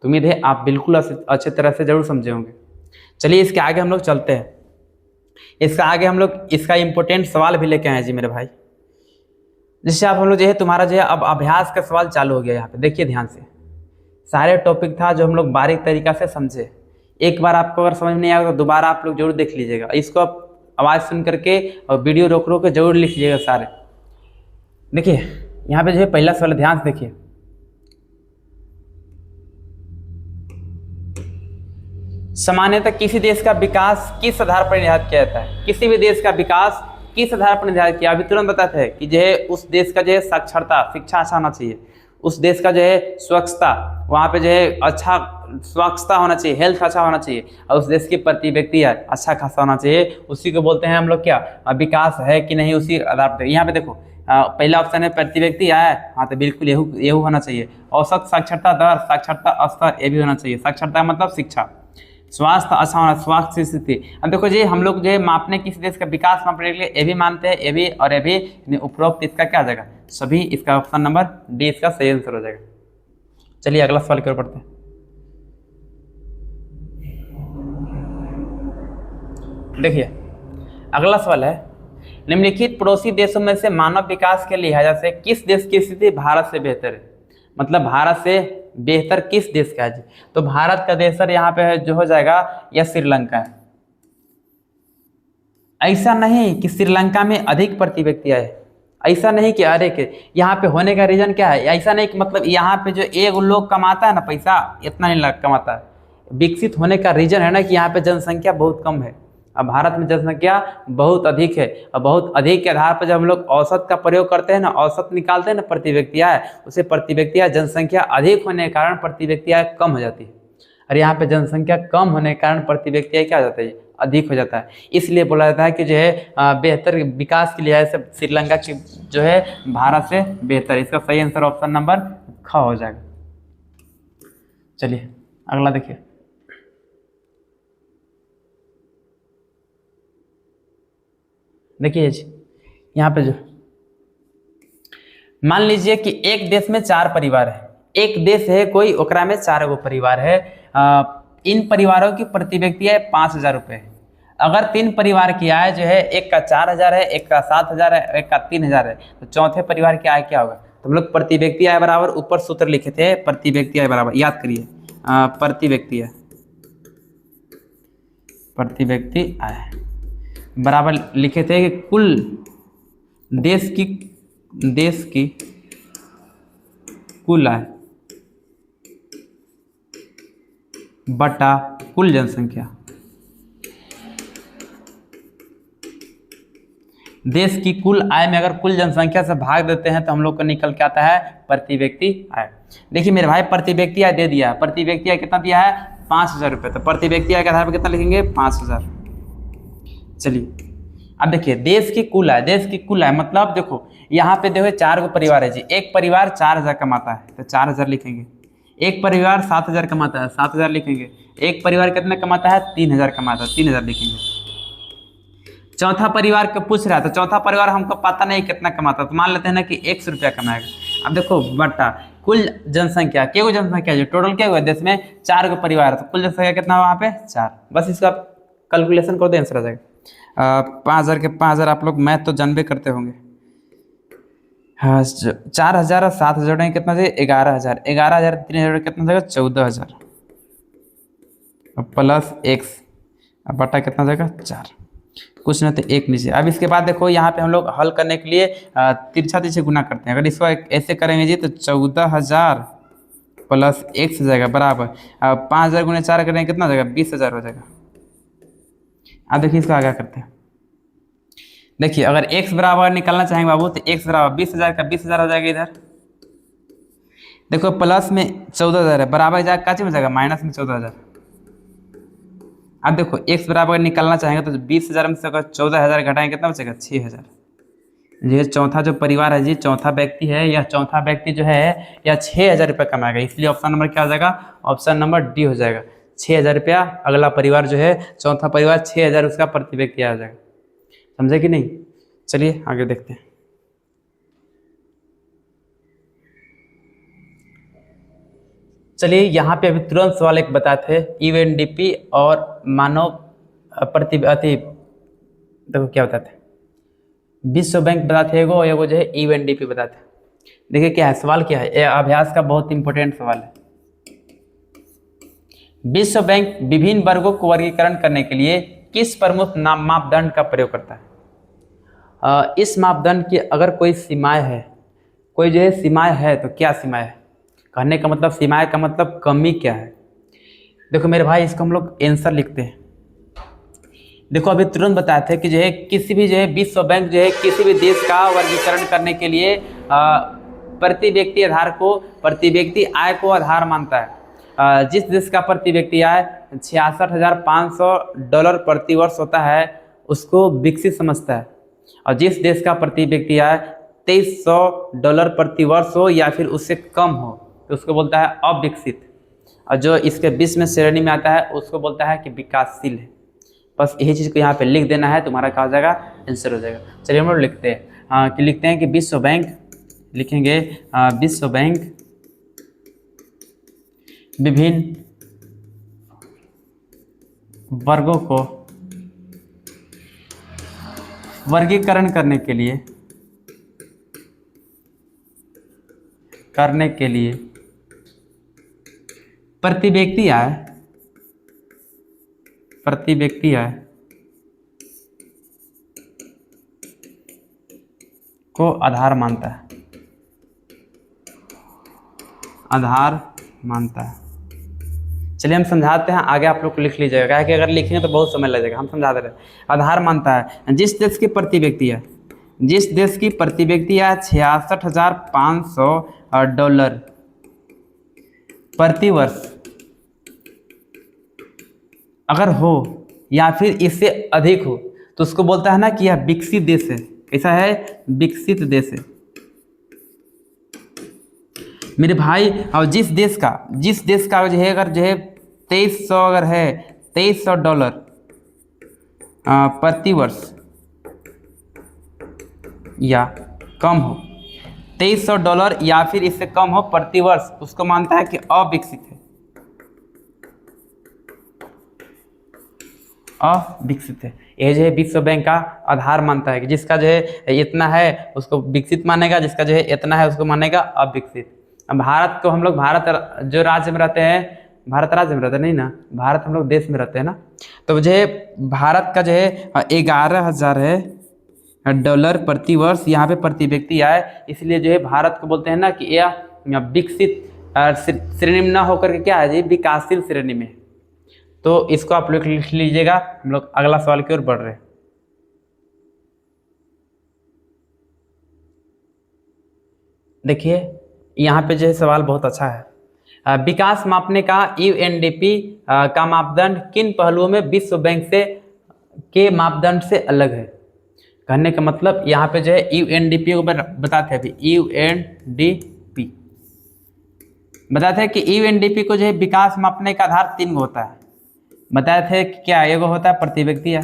तो उम्मीद है आप बिल्कुल अच्छे तरह से जरूर समझे होंगे। चलिए इसके आगे हम लोग चलते हैं। इसका आगे हम लोग इसका इम्पोर्टेंट सवाल भी लेके आए जी मेरे भाई, जिससे आप हम लोग जो है तुम्हारा जो है अब अभ्यास का सवाल चालू हो गया। यहाँ पे देखिए ध्यान से, सारे टॉपिक था जो हम लोग बारीक तरीका से समझे। एक बार आपको अगर समझ नहीं आएगा तो दोबारा आप लोग जरूर देख लीजिएगा। इसको आप आवाज़ सुन करके और वीडियो रोक के जरूर लिख लीजिएगा सारे। देखिए यहाँ पे जो है पहला सवाल, ध्यान से देखिए। सामान्यतः किसी देश का विकास किस आधार पर निर्धारित किया जाता है? किसी भी देश का विकास किस आधार पर निर्धारित किया? अभी तुरंत बताते हैं कि जो है उस देश का जो है साक्षरता, शिक्षा अच्छा होना चाहिए, उस देश का जो है स्वच्छता, वहाँ पे जो है अच्छा स्वच्छता होना चाहिए, हेल्थ अच्छा होना चाहिए, और उस देश की प्रति व्यक्ति है अच्छा खासा होना चाहिए। उसी को बोलते हैं हम लोग क्या, विकास है कि नहीं, उसी आधार पर। यहाँ पे देखो पहला ऑप्शन है प्रति व्यक्ति आय, हाँ तो बिल्कुल यही होना चाहिए। औसत साक्षरता दर, साक्षरता स्तर, ये भी होना चाहिए। साक्षरता मतलब शिक्षा। स्वास्थ्य अच्छा होना, स्वास्थ्य स्थिति। अब देखो जी हम लोग जो है मापने किसी देश का विकास मापने के लिए ये भी मानते हैं, ये भी और ये भी, उपरोक्त इसका क्या आ जाएगा, सभी। इसका ऑप्शन नंबर डी इसका सही आंसर हो जाएगा। चलिए अगला सवाल की ओर पढ़ते हैं। देखिए अगला सवाल है, निम्नलिखित पड़ोसी देशों में से मानव विकास के लिहाज से किस देश की स्थिति भारत से बेहतर है? मतलब भारत से बेहतर किस देश का है जी? तो भारत का देश सर यहाँ पे है जो हो जाएगा यह श्रीलंका है। ऐसा नहीं कि श्रीलंका में अधिक प्रति व्यक्ति आए, ऐसा नहीं कि अरे के यहाँ पे होने का रीजन क्या है, ऐसा नहीं कि मतलब यहाँ पे जो एक लोग कमाता है ना पैसा, इतना नहीं कमाता है। विकसित होने का रीजन है ना कि यहाँ पे जनसंख्या बहुत कम है। अब भारत में जनसंख्या बहुत अधिक है, और बहुत अधिक के आधार पर जब हम लोग औसत का प्रयोग करते हैं ना, औसत निकालते हैं ना प्रति व्यक्ति आय, उसे प्रति व्यक्ति आय जनसंख्या अधिक होने के कारण प्रति व्यक्ति आय कम हो जाती है। और यहाँ पे जनसंख्या कम होने के कारण प्रति व्यक्ति आय क्या हो जाता है, अधिक हो जाता है। इसलिए बोला जाता है कि जो है बेहतर विकास के लिहाज से श्रीलंका की जो है भारत से बेहतर। इसका सही आंसर ऑप्शन नंबर ख हो जाएगा। चलिए अगला देखिए। देखिए यहाँ पे जो मान लीजिए कि एक देश में 4 परिवार है, एक देश है कोई, ओकरा में 4 गो परिवार है। इन परिवारों की प्रति व्यक्ति आय 5,000 रुपये है। अगर 3 परिवार की आय जो है, एक का 4,000 है, एक का 7,000 है, एक का 3,000 है, तो चौथे परिवार की आय क्या होगा? तो हम लोग प्रति व्यक्ति आय बराबर ऊपर सूत्र लिखे थे, प्रति व्यक्ति आय बराबर, याद करिए, प्रति व्यक्ति आय, प्रति व्यक्ति आय बराबर लिखे थे कि कुल देश की कुल आय बटा कुल जनसंख्या। देश की कुल आय में अगर कुल जनसंख्या से भाग देते हैं तो हम लोग को निकल के आता है प्रति व्यक्ति आय। देखिए मेरे भाई प्रति व्यक्ति आय दे दिया, प्रति व्यक्ति आय कितना दिया है? 5,000 रुपये। तो प्रति व्यक्ति आय के आधार पर कितना लिखेंगे? 5,000। चलिए अब देखिए देश की कुल आय, देश की कुल आय मतलब देखो यहाँ पे देखो 4 गो परिवार है जी, एक परिवार 4,000 कमाता है तो 4,000 लिखेंगे, एक परिवार 7,000 कमाता है 7,000 लिखेंगे, एक परिवार कितना कमाता है 3,000 कमाता है 3,000 लिखेंगे। चौथा परिवार को पूछ रहा है तो चौथा परिवार हमको पता नहीं कितना कमाता, तो मान लेते हैं ना कि 100 रुपया कमाएगा। अब देखो बट्टा कुल जनसंख्या, क्या वो जनसंख्या जो टोटल क्या हुआ देश में 4 गो परिवार, तो कुल जनसंख्या कितना हुआ वहाँ पे 4। बस इसका कैलकुलेशन कर दो आंसर आ जाएगा। 5,000 के 5,000 आप लोग मैथ तो जानबे करते होंगे। हाँ 4,000 और 7,000 जोड़ेंगे कितना चाहिए 11,000, 11,000 3,000 कितना जाएगा 14,000 प्लस एक्स बटा कितना जाएगा 4, कुछ नहीं तो 1 नीचे। अब इसके बाद देखो यहाँ पे हम लोग हल करने के लिए तिरछा तिरछे गुना करते हैं। अगर इसको ऐसे करेंगे जी तो 14,000 प्लस एक्स हो जाएगा बराबर 5,000 गुने 4 करेंगे कितना हो जाएगा 20,000 हो जाएगा। अब देखिए इसको आगे करते हैं। देखिए अगर x बराबर निकालना चाहेंगे बाबू तो x बराबर 20,000 का 20,000 हो जाएगा इधर। देखो प्लस में 14,000 है बराबर जाएगा काचे में जाएगा माइनस में 14,000। अब देखो x बराबर निकालना चाहेंगे तो 20,000 में से अगर 14,000 घटाएंगे कितना बचेगा 6,000। ये चौथा जो परिवार है जी, चौथा व्यक्ति है, यह चौथा व्यक्ति जो है यह 6,000 रुपये कमाएगा, इसलिए ऑप्शन नंबर क्या हो जाएगा ऑप्शन नंबर डी हो जाएगा 6,000 रुपया। अगला परिवार जो है चौथा परिवार 6,000 उसका प्रति व्यक्ति आ जाएगा। समझे कि नहीं? चलिए आगे देखते हैं। चलिए यहाँ पे अभी तुरंत सवाल एक बताए थे यूएनडीपी और मानव प्रति देखो क्या बताते हैं, विश्व बैंक बताते एगो एगो जो है यूएनडीपी बताते हैं। देखिए क्या है सवाल, क्या है, यह अभ्यास का बहुत इंपॉर्टेंट सवाल है। विश्व बैंक विभिन्न वर्गों को वर्गीकरण करने के लिए किस प्रमुख मापदंड का प्रयोग करता है? इस मापदंड की अगर कोई सीमाएं है, कोई जो है सीमाएं है तो क्या सीमाएं है? कहने का मतलब सीमाएं का मतलब कमी क्या है? देखो मेरे भाई इसको हम लोग आंसर लिखते हैं। देखो अभी तुरंत बताए थे कि जो है किसी भी जो है विश्व बैंक जो है किसी भी देश का वर्गीकरण करने के लिए प्रति व्यक्ति आधार को, प्रति व्यक्ति आय को आधार मानता है। जिस देश का प्रति व्यक्ति आय $66,500 प्रति वर्ष होता है उसको विकसित समझता है, और जिस देश का प्रति व्यक्ति आय $2,300 प्रति वर्ष हो या फिर उससे कम हो तो उसको बोलता है अविकसित, और जो इसके बीच में श्रेणी में आता है उसको बोलता है कि विकासशील है। बस यही चीज़ को यहाँ पे लिख देना है, तुम्हारा क्या हो जाएगा आंसर हो जाएगा। चलिए हम लोग लिखते हैं कि लिखते हैं कि विश्व बैंक, लिखेंगे विश्व बैंक विभिन्न वर्गों को वर्गीकरण करने के लिए प्रति व्यक्ति आय को आधार मानता है, चलिए हम समझाते हैं, आगे आप लोग को लिख लीजिएगा, क्या कि अगर लिखेंगे तो बहुत समय लगेगा, हम समझा दे रहे हैं। आधार मानता है जिस देश की प्रति व्यक्ति है, जिस देश की प्रति व्यक्ति है $66,500 प्रति वर्ष अगर हो या फिर इससे अधिक हो तो उसको बोलता है ना कि यह विकसित देश है। कैसा है? विकसित देश है मेरे भाई। और जिस देश का जो है अगर जो है 2,300 अगर है $2,300 प्रति वर्ष या कम हो, $2,300 या फिर इससे कम हो प्रति वर्ष, उसको मानता है कि अविकसित है, अविकसित है। यह जो है विश्व बैंक का आधार मानता है कि जिसका जो है इतना है उसको विकसित मानेगा, जिसका जो है इतना है उसको मानेगा अविकसित। अब भारत को हम लोग, भारत जो राज्य में रहते हैं, भारत राज्य में रहते नहीं ना, भारत हम लोग देश में रहते हैं ना, तो जो है भारत का जो है 11,000 है $11 प्रति वर्ष यहाँ पे प्रति व्यक्ति आए, इसलिए जो है भारत को बोलते हैं ना कि यह विकसित श्रेणी में ना होकर के क्या है जी विकासशील श्रेणी में। तो इसको आप लोग लिख लीजिएगा। हम लोग अगला सवाल की ओर बढ़ रहे हैं। देखिए यहाँ पे जो है सवाल बहुत अच्छा है। विकास मापने का यूएनडीपी का मापदंड किन पहलुओं में विश्व बैंक से के मापदंड से अलग है? कहने का मतलब यहाँ पे जो है यूएनडीपी को बताते हैं। अभी यूएनडीपी बताते हैं कि यूएनडीपी को जो है विकास मापने का आधार 3 गो होता है। बताए थे कि क्या एगो होता है प्रति व्यक्ति है,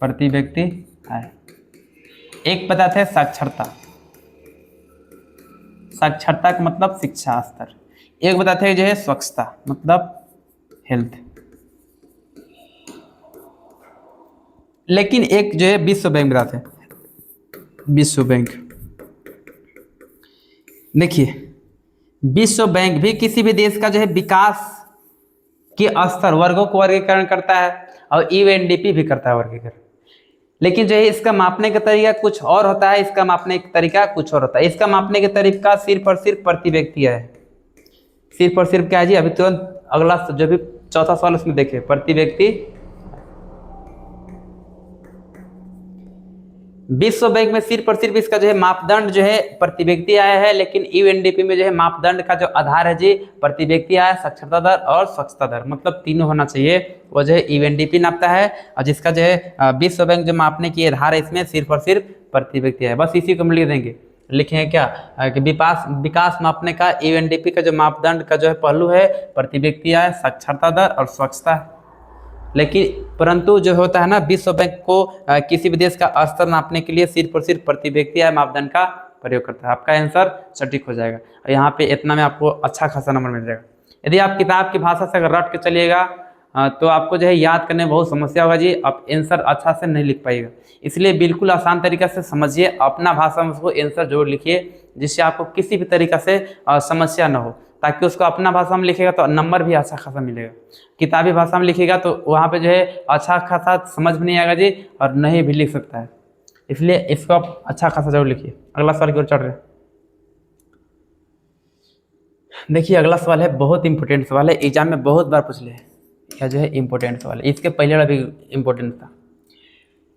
प्रति व्यक्ति है। एक बताते हैं साक्षरता, साक्षरता का मतलब शिक्षा स्तर। एक बताते हैं जो है स्वच्छता मतलब हेल्थ। लेकिन एक जो है विश्व बैंक बताते हैं। विश्व बैंक देखिए, विश्व बैंक भी किसी भी देश का जो है विकास के स्तर वर्गों को वर्गीकरण करता है और यूएनडीपी भी करता है वर्गीकरण। लेकिन जो है इसका मापने का तरीका कुछ और होता है, इसका मापने का तरीका कुछ और होता है। इसका मापने का तरीका सिर्फ और सिर्फ प्रति व्यक्ति है। सिर्फ और सिर्फ क्या है जी, अभी तुरंत अगला जो भी चौथा सवाल उसमें देखिए, प्रति व्यक्ति। विश्व बैंक में सिर्फ और सिर्फ इसका जो है मापदंड जो है प्रति व्यक्ति आया है, लेकिन यूएनडीपी में जो है मापदंड का जो आधार है जी प्रति व्यक्ति आया है, साक्षरता दर और स्वच्छता दर, मतलब तीनों होना चाहिए। वो जो है यूएनडीपी नापता है और जिसका जो है विश्व बैंक जो मापने की आधार है इसमें सिर्फ और सिर्फ प्रति व्यक्ति है। बस इसी को हम लिख देंगे, लिखेंगे क्या कि विकास मापने का यूएनडीपी का जो मापदंड का जो है पहलू है प्रति व्यक्ति आय, साक्षरता दर और स्वच्छता है। लेकिन परंतु जो होता है ना, विश्व बैंक को किसी भी देश का स्तर नापने के लिए सिर्फ और सिर्फ प्रति व्यक्ति आय मापदंड का प्रयोग करता है। आपका आंसर सटीक हो जाएगा और यहाँ पे इतना में आपको अच्छा खासा नंबर मिल जाएगा। यदि आप किताब की भाषा से अगर रट के चलिएगा तो आपको जो है याद करने में बहुत समस्या होगा जी, आप आंसर अच्छा से नहीं लिख पाइएगा। इसलिए बिल्कुल आसान तरीका से समझिए, अपना भाषा में उसको आंसर जरूर लिखिए जिससे आपको किसी भी तरीका से समस्या न हो, ताकि उसको अपना भाषा में लिखेगा तो नंबर भी अच्छा खासा मिलेगा। किताबी भाषा में लिखेगा तो वहाँ पे जो है अच्छा खासा समझ में नहीं आएगा जी और नहीं भी लिख सकता है। इसलिए इसको आप अच्छा खासा जरूर लिखिए। अगला सवाल की ओर चढ़ रहे हैं। देखिए अगला सवाल है, बहुत इंपॉर्टेंट सवाल है, एग्जाम में बहुत बार पूछ ले क्या जो है इंपॉर्टेंट सवाल है। इसके पहले वाला भी इंपॉर्टेंट था।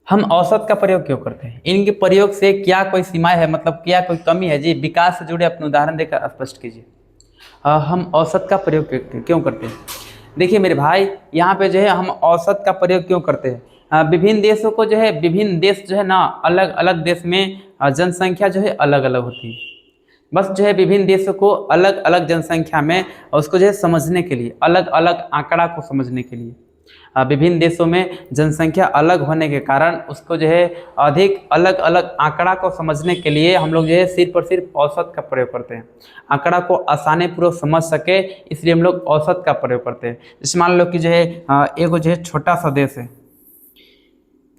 हम औसत का प्रयोग क्यों करते हैं? इनके प्रयोग से क्या कोई सीमाएं है, मतलब क्या कोई कमी है जी? विकास से जुड़े अपने उदाहरण देकर स्पष्ट कीजिए। हम औसत का प्रयोग क्यों करते हैं? देखिए मेरे भाई, यहाँ पे जो है हम औसत का प्रयोग क्यों करते हैं? विभिन्न देशों को जो है, विभिन्न देश जो है ना, अलग अलग देश में जनसंख्या जो है अलग अलग होती है। बस जो है विभिन्न देशों को अलग अलग जनसंख्या में उसको जो है समझने के लिए, अलग अलग आंकड़ा को समझने के लिए, विभिन्न देशों में जनसंख्या अलग होने के कारण उसको जो है अधिक अलग अलग आंकड़ा को समझने के लिए हम लोग जो है सिर्फ और सिर्फ औसत का प्रयोग करते हैं। आंकड़ा को आसानी पूर्वक समझ सके इसलिए हम लोग औसत का प्रयोग करते हैं। जैसे मान लो कि जो है एक जो है छोटा सा देश है,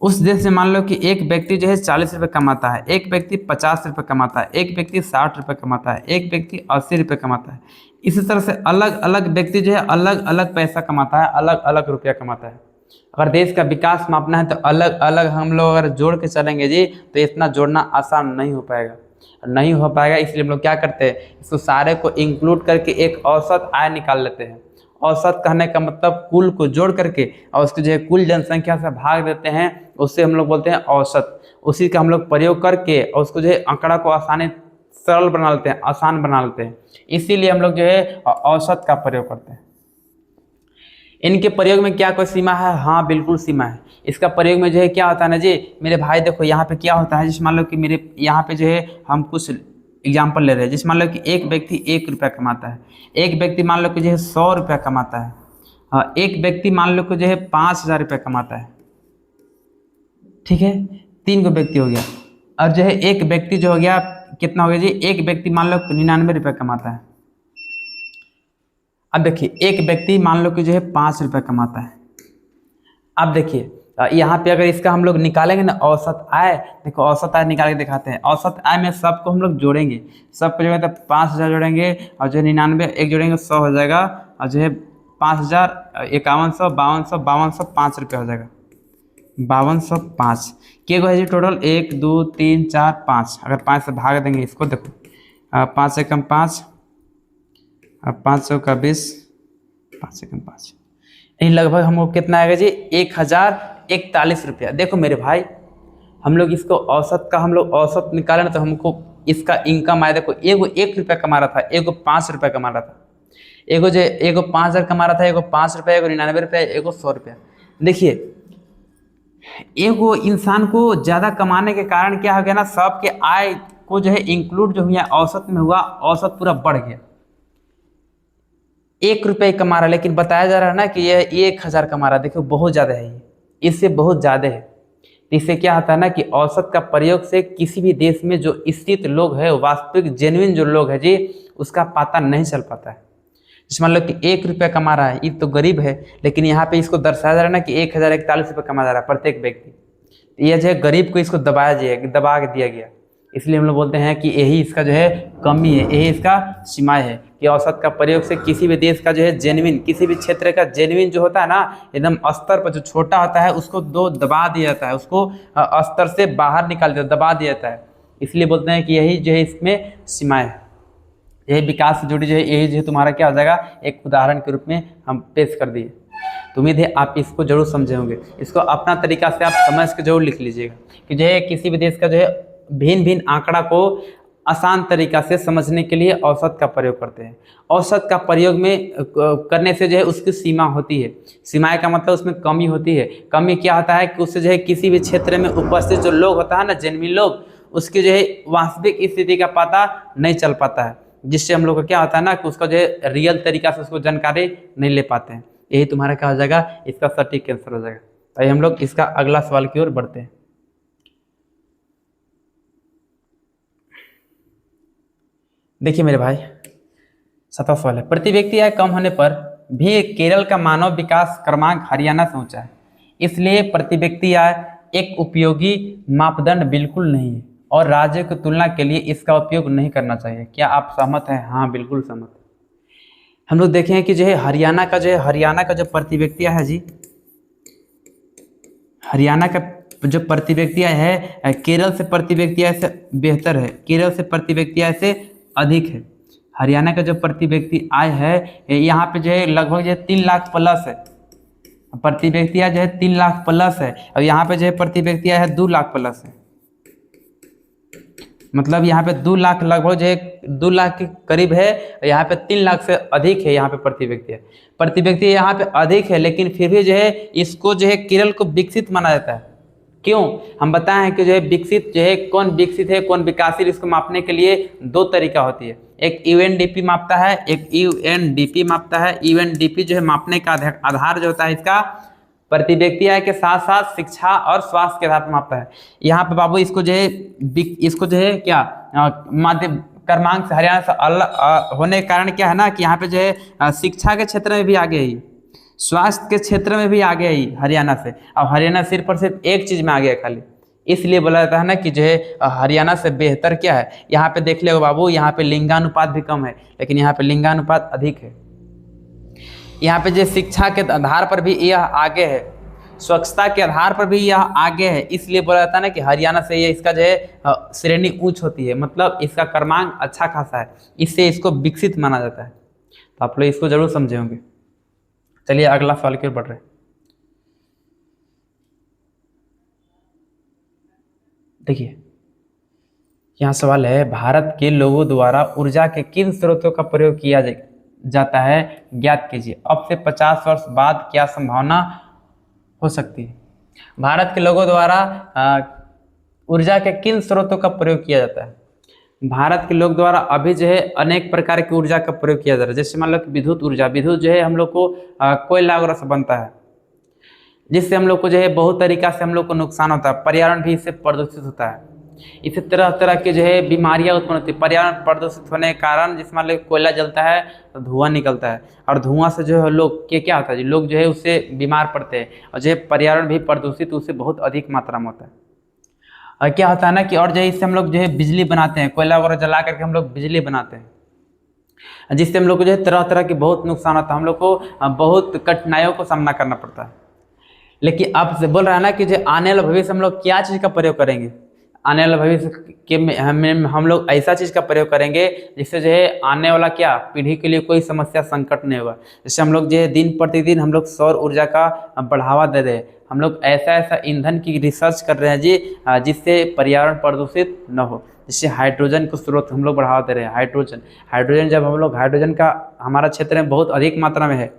उस देश में मान लो कि एक व्यक्ति जो है 40 रुपये कमाता है, एक व्यक्ति 50 रुपये कमाता है, एक व्यक्ति 60 रुपये कमाता है, एक व्यक्ति 80 रुपये कमाता है। इसी तरह से अलग अलग व्यक्ति जो है अलग अलग पैसा कमाता है, अलग अलग रुपया कमाता है। अगर देश का विकास मापना है तो अलग अलग हम लोग अगर जोड़ के चलेंगे जी तो इतना जोड़ना आसान नहीं हो पाएगा, नहीं हो पाएगा। इसलिए हम लोग क्या करते हैं, इसको सारे को इंक्लूड करके एक औसत आय निकाल लेते हैं। औसत कहने का मतलब कुल को जोड़ करके और उसको जो है कुल जनसंख्या से भाग देते हैं, उससे हम लोग बोलते हैं औसत। उसी का हम लोग प्रयोग करके और उसको जो है आंकड़ा को आसानी सरल बना लेते हैं, आसान बना लेते हैं। इसीलिए हम लोग जो है औसत का प्रयोग करते हैं। इनके प्रयोग में क्या कोई सीमा है? हाँ बिल्कुल सीमा है। इसका प्रयोग में जो है क्या होता है ना जी मेरे भाई, देखो यहाँ पे क्या होता है। जिस मान लो कि मेरे यहाँ पे जो है हम कुछ एग्जाम्पल ले रहे हैं। जिस मान लो कि एक व्यक्ति 1 रुपया कमाता है, एक व्यक्ति मान लो कि जो है 100 रुपया कमाता है, हाँ एक व्यक्ति मान लो कि जो है 5000 रुपया कमाता है। ठीक है, 3 गो व्यक्ति हो गया। और जो है एक व्यक्ति जो हो गया कितना हो गया जी, एक व्यक्ति मान लो 99 रुपया कमाता है। अब देखिए एक व्यक्ति मान लो कि जो है 5 रुपया कमाता है। अब देखिए यहाँ पे अगर इसका हम लोग निकालेंगे ना औसत आय, देखो औसत आय निकाल के दिखाते हैं। औसत आय में सबको हम लोग जोड़ेंगे, सबको जोड़ेंगे तो 5000 जोड़ेंगे और जो 99 एक जोड़ेंगे 100 हो जाएगा और जो है 5000 5100 5200 5200 5 रुपया हो जाएगा। 5205 के गो है जी टोटल? 1 2 3 4 5। अगर 5 से भाग देंगे इसको, देखो 5 से कम 5, 500 का 20, 5 से कम 5, यही लगभग हमको कितना आएगा जी 1041 रुपया। देखो मेरे भाई, हम लोग इसको औसत का हम लोग औसत निकाले ना तो हमको इसका इनकम आया। देखो एगो 1 रुपया कमा रहा था, एगो 5 रुपया कमा रहा था, एगो 5000 कमा रहा था, एगो 5 रुपया, एगो 99 रुपया, एगो 100 रुपया। देखिए एक वो इंसान को ज़्यादा कमाने के कारण क्या हो गया ना, सबके आय को जो है इंक्लूड जो हुआ औसत में हुआ, औसत पूरा बढ़ गया। 1 रुपये कमा रहा है, लेकिन बताया जा रहा है ना कि यह 1000 कमा रहा है। देखो बहुत ज़्यादा है ये, इससे बहुत ज़्यादा है। तो इससे क्या होता है ना कि औसत का प्रयोग से किसी भी देश में जो स्थित लोग है, वास्तविक जेन्युइन जो लोग है जी, उसका पता नहीं चल पाता है। जैसे मान लो कि 1 रुपया कमा रहा है, ये तो गरीब है, लेकिन यहाँ पे इसको दर्शाया जा रहा है ना कि 1041 रुपये कमा जा रहा है प्रत्येक व्यक्ति। तो यह जो है गरीब को इसको दबा के दिया गया। इसलिए हम लोग बोलते हैं कि यही इसका जो है कमी है, यही इसका सीमाएं है कि औसत का प्रयोग से किसी भी देश का जो है जेन्युइन, किसी भी क्षेत्र का जेन्युइन जो होता है ना, एकदम स्तर पर जो छोटा होता है उसको दबा दिया जाता है, उसको स्तर से बाहर निकाल दिया, दबा दिया जाता है। इसलिए बोलते हैं कि यही जो है इसमें सीमाएं है, यही विकास से जुड़ी जो है, यही जो है तुम्हारा क्या हो जाएगा, एक उदाहरण के रूप में हम पेश कर दिए। तो उम्मीद है आप इसको जरूर समझे होंगे। इसको अपना तरीका से आप समझ के जरूर लिख लीजिएगा कि जो है किसी भी देश का जो है भिन्न भिन्न आंकड़ा को आसान तरीका से समझने के लिए औसत का प्रयोग करते हैं। औसत का प्रयोग में करने से जो है उसकी सीमा होती है। सीमाएं का मतलब उसमें कमी होती है। कमी क्या होता है कि उससे जो है किसी भी क्षेत्र में उपस्थित जो लोग होता है ना, जेन्युइन लोग, उसकी जो है वास्तविक स्थिति का पता नहीं चल पाता है, जिससे हम लोग का क्या होता है ना कि उसका जो है रियल तरीका से उसको जानकारी नहीं ले पाते हैं। यही तुम्हारा क्या हो जाएगा, इसका सटीक आंसर हो जाएगा। तो हम लोग इसका अगला सवाल की ओर बढ़ते हैं। देखिए मेरे भाई, 7वां सवाल है, प्रति व्यक्ति आय कम होने पर भी केरल का मानव विकास क्रमांक हरियाणा से ऊंचा है, इसलिए प्रति व्यक्ति आय एक उपयोगी मापदंड बिल्कुल नहीं है और राज्य की तुलना के लिए इसका उपयोग नहीं करना चाहिए। क्या आप सहमत हैं? हाँ, बिल्कुल सहमत। हम लोग देखें कि जो है हरियाणा का जो प्रति व्यक्ति आय है जी, हरियाणा का जो प्रति व्यक्ति आय है केरल से प्रति व्यक्ति आय से बेहतर है, केरल से प्रति व्यक्ति आय से अधिक है। हरियाणा का जो प्रति व्यक्ति आय है यहाँ पे जो है लगभग जो है 3 लाख प्लस है, प्रति व्यक्ति आय जो है 3 लाख प्लस है, और यहाँ पे जो है प्रति व्यक्ति आय है 2 लाख प्लस है। मतलब यहाँ पे 2 लाख लगभग जो है 2 लाख के करीब है, यहाँ पे 3 लाख से अधिक है। यहाँ पे प्रति व्यक्ति है, प्रति व्यक्ति यहाँ पे अधिक है, लेकिन फिर भी जो है इसको जो है केरल को विकसित माना जाता है। क्यों? हम बताए हैं कि जो है विकसित जो है, कौन विकसित है कौन विकासशील, इसको मापने के लिए 2 तरीका होती है। एक यूएनडीपी मापता है, एक यूएनडीपी मापता है। यूएनडीपी जो है मापने का आधार जो होता है इसका प्रति व्यक्ति आय के साथ साथ शिक्षा और स्वास्थ्य के आधार पर मापता है। यहाँ पे बाबू इसको जो है क्या माध्य क्रमांक से हरियाणा से अलग होने के कारण क्या है ना कि यहाँ पे जो है शिक्षा के क्षेत्र में भी आगे है, स्वास्थ्य के क्षेत्र में भी आगे है हरियाणा से। अब हरियाणा सिर्फ और सिर्फ एक चीज में आगे है खाली, इसलिए बोला जाता है ना कि जो है हरियाणा से बेहतर क्या है। यहाँ पे देख ले बाबू, यहाँ पे लिंगानुपात भी कम है, लेकिन यहाँ पे लिंगानुपात अधिक है। यहाँ पे जो शिक्षा के आधार पर भी यह आगे है, स्वच्छता के आधार पर भी यह आगे है, इसलिए बोला जाता है ना कि हरियाणा से ये इसका जो है श्रेणी उच्च होती है, मतलब इसका क्रमांक अच्छा खासा है, इससे इसको विकसित माना जाता है। तो आप लोग इसको जरूर समझे होंगे। चलिए अगला सवाल की ओर बढ़ रहे हैं। देखिए यहाँ सवाल है, भारत के लोगों द्वारा ऊर्जा के किन स्रोतों का प्रयोग किया जाता है, ज्ञात कीजिए। अब से 50 वर्ष बाद क्या संभावना हो सकती है? भारत के लोगों द्वारा ऊर्जा के किन स्रोतों का प्रयोग किया जाता है? भारत के लोग द्वारा अभी जो है अनेक प्रकार की ऊर्जा का प्रयोग किया जा रहा है। जैसे मान लो कि विद्युत ऊर्जा, विद्युत जो है हम लोग को कोयला वगैरह से बनता है, जिससे हम लोग को जो है बहुत तरीका से हम लोग को नुकसान होता है, पर्यावरण भी इससे प्रदूषित होता है। इसी तरह तरह के जो है बीमारियां उत्पन्न होती है पर्यावरण प्रदूषित होने के कारण। जिसमें मान लो कोयला जलता है तो धुआं निकलता है, और धुआं से जो है लोग क्या होता है, लोग जो है उससे बीमार पड़ते हैं, और जो है पर्यावरण भी प्रदूषित उससे बहुत अधिक मात्रा में होता है। और क्या होता है ना कि और जो है इससे हम लोग जो है बिजली बनाते हैं, कोयला वगैरह जला करके हम लोग बिजली बनाते हैं, जिससे हम लोग को जो है तरह तरह के बहुत नुकसान होता है, हम लोग को बहुत कठिनाइयों को सामना करना पड़ता है। लेकिन अब से बोल रहा है ना कि जो आने वाला भविष्य हम लोग क्या चीज़ का प्रयोग करेंगे, आने वाला भविष्य के हम लोग ऐसा चीज़ का प्रयोग करेंगे जिससे जो है आने वाला क्या पीढ़ी के लिए कोई समस्या संकट नहीं होगा। जैसे हम लोग जो है दिन प्रतिदिन हम लोग सौर ऊर्जा का बढ़ावा दे रहे हैं, हम लोग ऐसा ईंधन की रिसर्च कर रहे हैं जी जिससे पर्यावरण प्रदूषित न हो। जैसे हाइड्रोजन को स्रोत हम लोग बढ़ावा दे रहे हैं, हाइड्रोजन जब हम लोग हाइड्रोजन का हमारा क्षेत्र में बहुत अधिक मात्रा में है,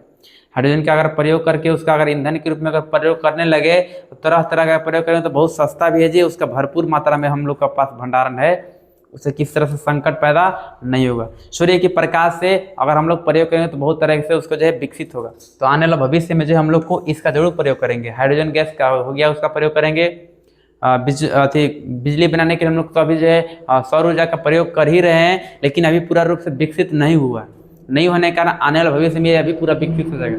हाइड्रोजन का अगर प्रयोग करके उसका अगर ईंधन के रूप में अगर प्रयोग करने लगे तो तरह तरह का प्रयोग करें तो बहुत सस्ता भी है जी, उसका भरपूर मात्रा में हम लोग का पास भंडारण है, उसे किस तरह से संकट पैदा नहीं होगा। सूर्य के प्रकाश से अगर हम लोग प्रयोग करेंगे तो बहुत तरह से उसको जो है विकसित होगा। तो आने वाला भविष्य में जो हम लोग को इसका जरूर प्रयोग करेंगे। हाइड्रोजन गैस का हो गया, उसका प्रयोग करेंगे। बिजली बनाने के लिए हम लोग तो अभी जो है सौर ऊर्जा का प्रयोग कर ही रहे हैं, लेकिन अभी पूरा रूप से विकसित नहीं हुआ। नहीं होने के कारण आने वाले भविष्य में अभी पूरा विकसित हो जाएगा।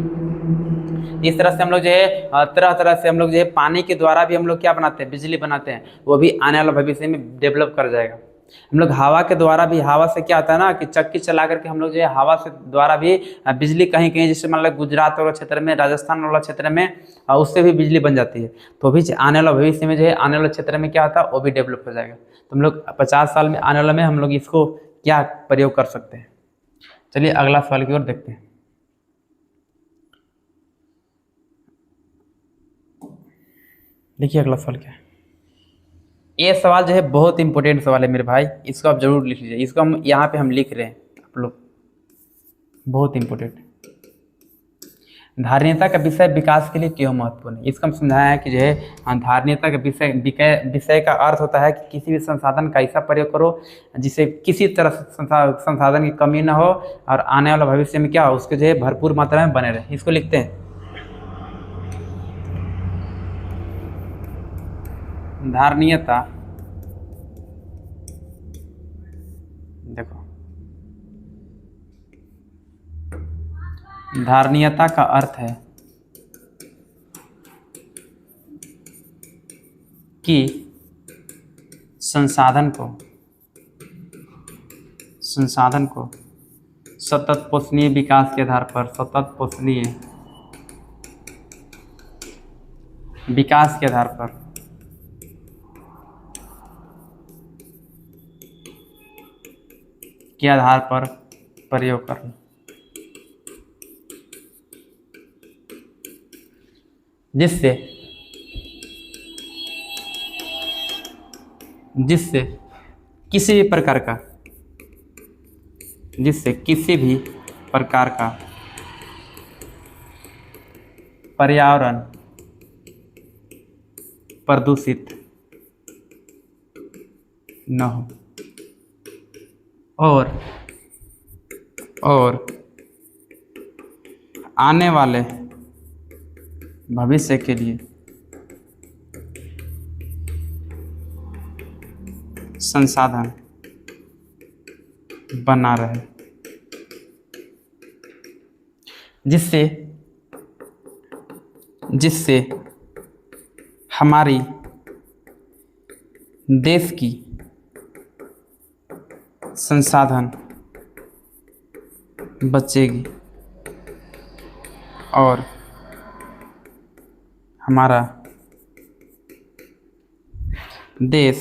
इस तरह से हम लोग जो है तरह तरह से हम लोग जो है पानी के द्वारा भी हम लोग क्या बनाते हैं, बिजली बनाते हैं, वो भी आने वाला भविष्य में डेवलप कर जाएगा। हम लोग हवा के द्वारा भी, हवा से क्या होता है ना कि चक्की चला करके हम लोग जो है हवा से द्वारा भी बिजली कहीं कहीं, जैसे मान लो गुजरात वाला क्षेत्र में, राजस्थान वाला क्षेत्र में, उससे भी बिजली बन जाती है। तो भी आने वाला भविष्य में जो है आने वाले क्षेत्र में क्या होता है, वो भी डेवलप हो जाएगा। तो हम लोग 50 साल में आने वाला में हम लोग इसको क्या प्रयोग कर सकते हैं। चलिए अगला सवाल की ओर देखते हैं। देखिए अगला सवाल क्या है। ये सवाल जो है बहुत इंपॉर्टेंट सवाल है मेरे भाई, इसको आप जरूर लिख लीजिए। इसको हम यहाँ पे हम लिख रहे हैं आप लोग, बहुत इंपॉर्टेंट। धारणीयता का विषय विकास के लिए क्यों महत्वपूर्ण है, इसको हम समझाया है कि जो है धारणीयता का विषय का अर्थ होता है कि किसी भी संसाधन का ऐसा प्रयोग करो जिससे किसी तरह से संसाधन की कमी ना हो और आने वाला भविष्य में क्या हो, उसके जो है भरपूर मात्रा में बने रहे। इसको लिखते हैं धारणीयता। देखो, धारणीयता का अर्थ है कि संसाधन को सतत पोषणीय विकास के आधार पर, सतत पोषणीय विकास के आधार पर प्रयोग करना, जिससे किसी भी प्रकार का पर्यावरण प्रदूषित न हो और आने वाले भविष्य के लिए संसाधन बना रहे, जिससे हमारी देश की संसाधन बचेगी और हमारा देश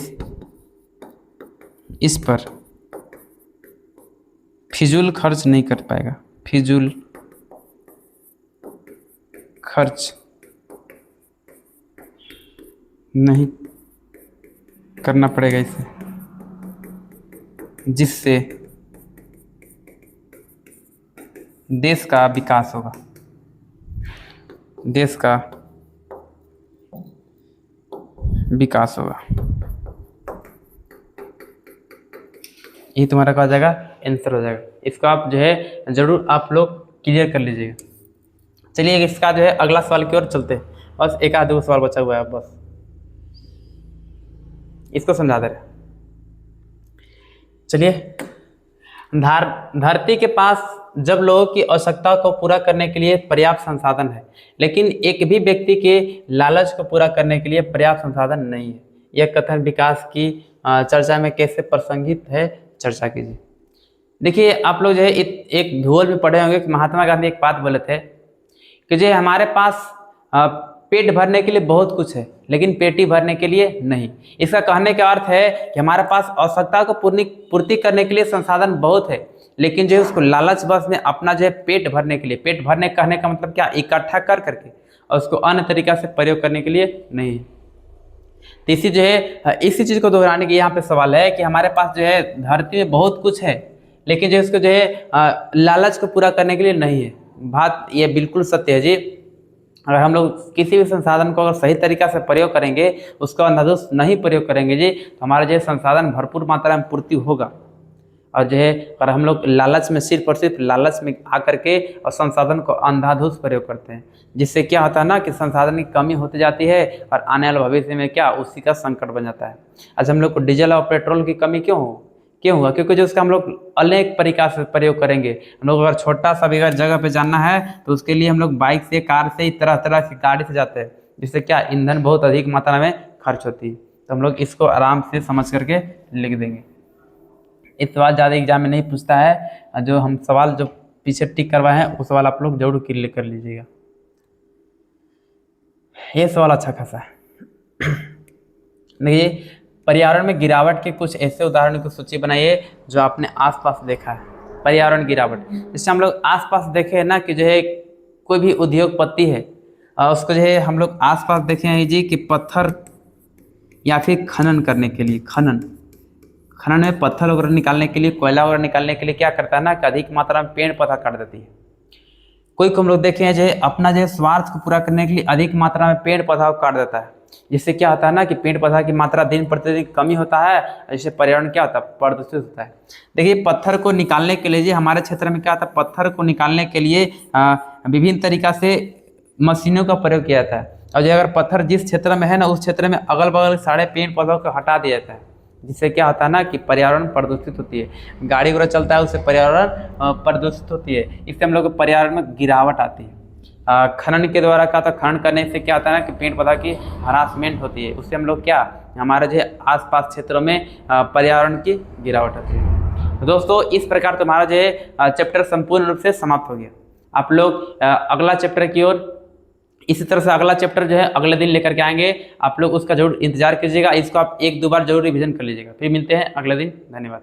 इस पर फिजूल खर्च नहीं कर पाएगा, फिजूल खर्च नहीं करना पड़ेगा इसे, जिससे देश का विकास होगा, देश का विकास होगा। ये तुम्हारा क्या हो जाएगा, आंसर हो जाएगा। इसको आप जो है जरूर आप लोग क्लियर कर लीजिएगा। चलिए इसका जो है अगला सवाल की ओर चलते हैं। बस एक आध दो सवाल बचा हुआ है, बस इसको समझा दे रहे। चलिए, धरती के पास जब लोगों की आवश्यकता को पूरा करने के लिए पर्याप्त संसाधन है, लेकिन एक भी व्यक्ति के लालच को पूरा करने के लिए पर्याप्त संसाधन नहीं है, यह कथन विकास की चर्चा में कैसे प्रासंगिक है, चर्चा कीजिए। देखिए आप लोग जो है एक भूगोल में पढ़े होंगे कि महात्मा गांधी एक बात बोले थे कि जो हमारे पास पेट भरने के लिए बहुत कुछ है लेकिन पेटी भरने के लिए नहीं। इसका कहने का अर्थ है कि हमारे पास आवश्यकता को पूर्ति करने के लिए संसाधन बहुत है, लेकिन जो है उसको लालच बस में अपना जो है पेट भरने के लिए, पेट भरने कहने का मतलब क्या, इकट्ठा कर करके और उसको अन्य तरीका से प्रयोग करने के लिए नहीं है। तो इसी जो है इसी चीज़ को दोहराने के यहाँ पे सवाल है कि हमारे पास जो है धरती में बहुत कुछ है लेकिन जो इसको जो है लालच को पूरा करने के लिए नहीं है। बात ये बिल्कुल सत्य है जी। अगर हम लोग किसी भी संसाधन को अगर सही तरीक़ा से प्रयोग करेंगे, उसका अंधाधुंध नहीं प्रयोग करेंगे जी, तो हमारा जो संसाधन भरपूर मात्रा में पूर्ति होगा। और जो है अगर हम लोग लालच में सिर्फ और सिर्फ लालच में आकर के और संसाधन को अंधाधुंध प्रयोग करते हैं, जिससे क्या होता है ना कि संसाधन की कमी होती जाती है और आने वाले भविष्य में क्या उसी का संकट बन जाता है। अच्छा, हम लोग को डीजल और पेट्रोल की कमी क्यों हुआ? क्योंकि जो उसका हम लोग अनेक तरीक़ा से प्रयोग करेंगे। हम लोग अगर छोटा सा भी अगर जगह पे जाना है तो उसके लिए हम लोग बाइक से, कार से, तरह तरह की गाड़ी से जाते हैं, जिससे क्या ईंधन बहुत अधिक मात्रा में खर्च होती है। तो हम लोग इसको आराम से समझ करके लिख देंगे। इस सवाल ज़्यादा एग्जाम में नहीं पूछता है, जो हम सवाल जो पीछे टिक करवाए हैं वो सवाल आप लोग जरूर क्लियर कर लीजिएगा। ये सवाल अच्छा खासा है। देखिए, पर्यावरण में गिरावट के कुछ ऐसे उदाहरणों की सूची बनाइए जो आपने आसपास देखा है। पर्यावरण गिरावट, जैसे हम लोग आसपास देखे ना कि जो है कोई भी उद्योगपति है उसको जो है हम लोग आसपास देखे हैं जी कि पत्थर या फिर खनन करने के लिए, खनन में पत्थर वगैरह निकालने के लिए, कोयला वगैरह निकालने के लिए क्या करता है ना कि अधिक मात्रा में पेड़ पौधा काट देती है। कोई को हम लोग देखे हैं जो अपना जो स्वार्थ को पूरा करने के लिए अधिक मात्रा में पेड़ पौधा को काट देता है, जिससे क्या होता है ना कि पेड़ पौधा की मात्रा दिन प्रतिदिन कमी होता है, जिससे पर्यावरण क्या होता है, प्रदूषित होता है। देखिए, पत्थर को निकालने के लिए जी हमारे क्षेत्र में क्या होता है, पत्थर को निकालने के लिए विभिन्न तरीका से मशीनों का प्रयोग किया जाता है। और जो अगर पत्थर जिस क्षेत्र में है ना, उस क्षेत्र में अगल बगल सारे पेड़ पौधों को हटा दिया जाता है, जिससे क्या होता है ना कि पर्यावरण प्रदूषित होती है। गाड़ी वगैरह चलता है, उससे पर्यावरण प्रदूषित होती है। इससे हम लोग को पर्यावरण में गिरावट आती है। खनन के द्वारा क्या होता है, खनन करने से क्या होता है ना कि पेड़ पौधा की हरासमेंट होती है। उससे हम लोग क्या, हमारे जो आसपास क्षेत्रों में पर्यावरण की गिरावट आती है। तो दोस्तों, इस प्रकार तुम्हारा जो है चैप्टर संपूर्ण रूप से समाप्त हो गया। आप लोग अगला चैप्टर की ओर इसी तरह से अगला चैप्टर जो है अगले दिन लेकर के आएंगे। आप लोग उसका जरूर इंतजार कीजिएगा। इसको आप 1-2 बार जरूर रिवीजन कर लीजिएगा। फिर मिलते हैं अगले दिन। धन्यवाद।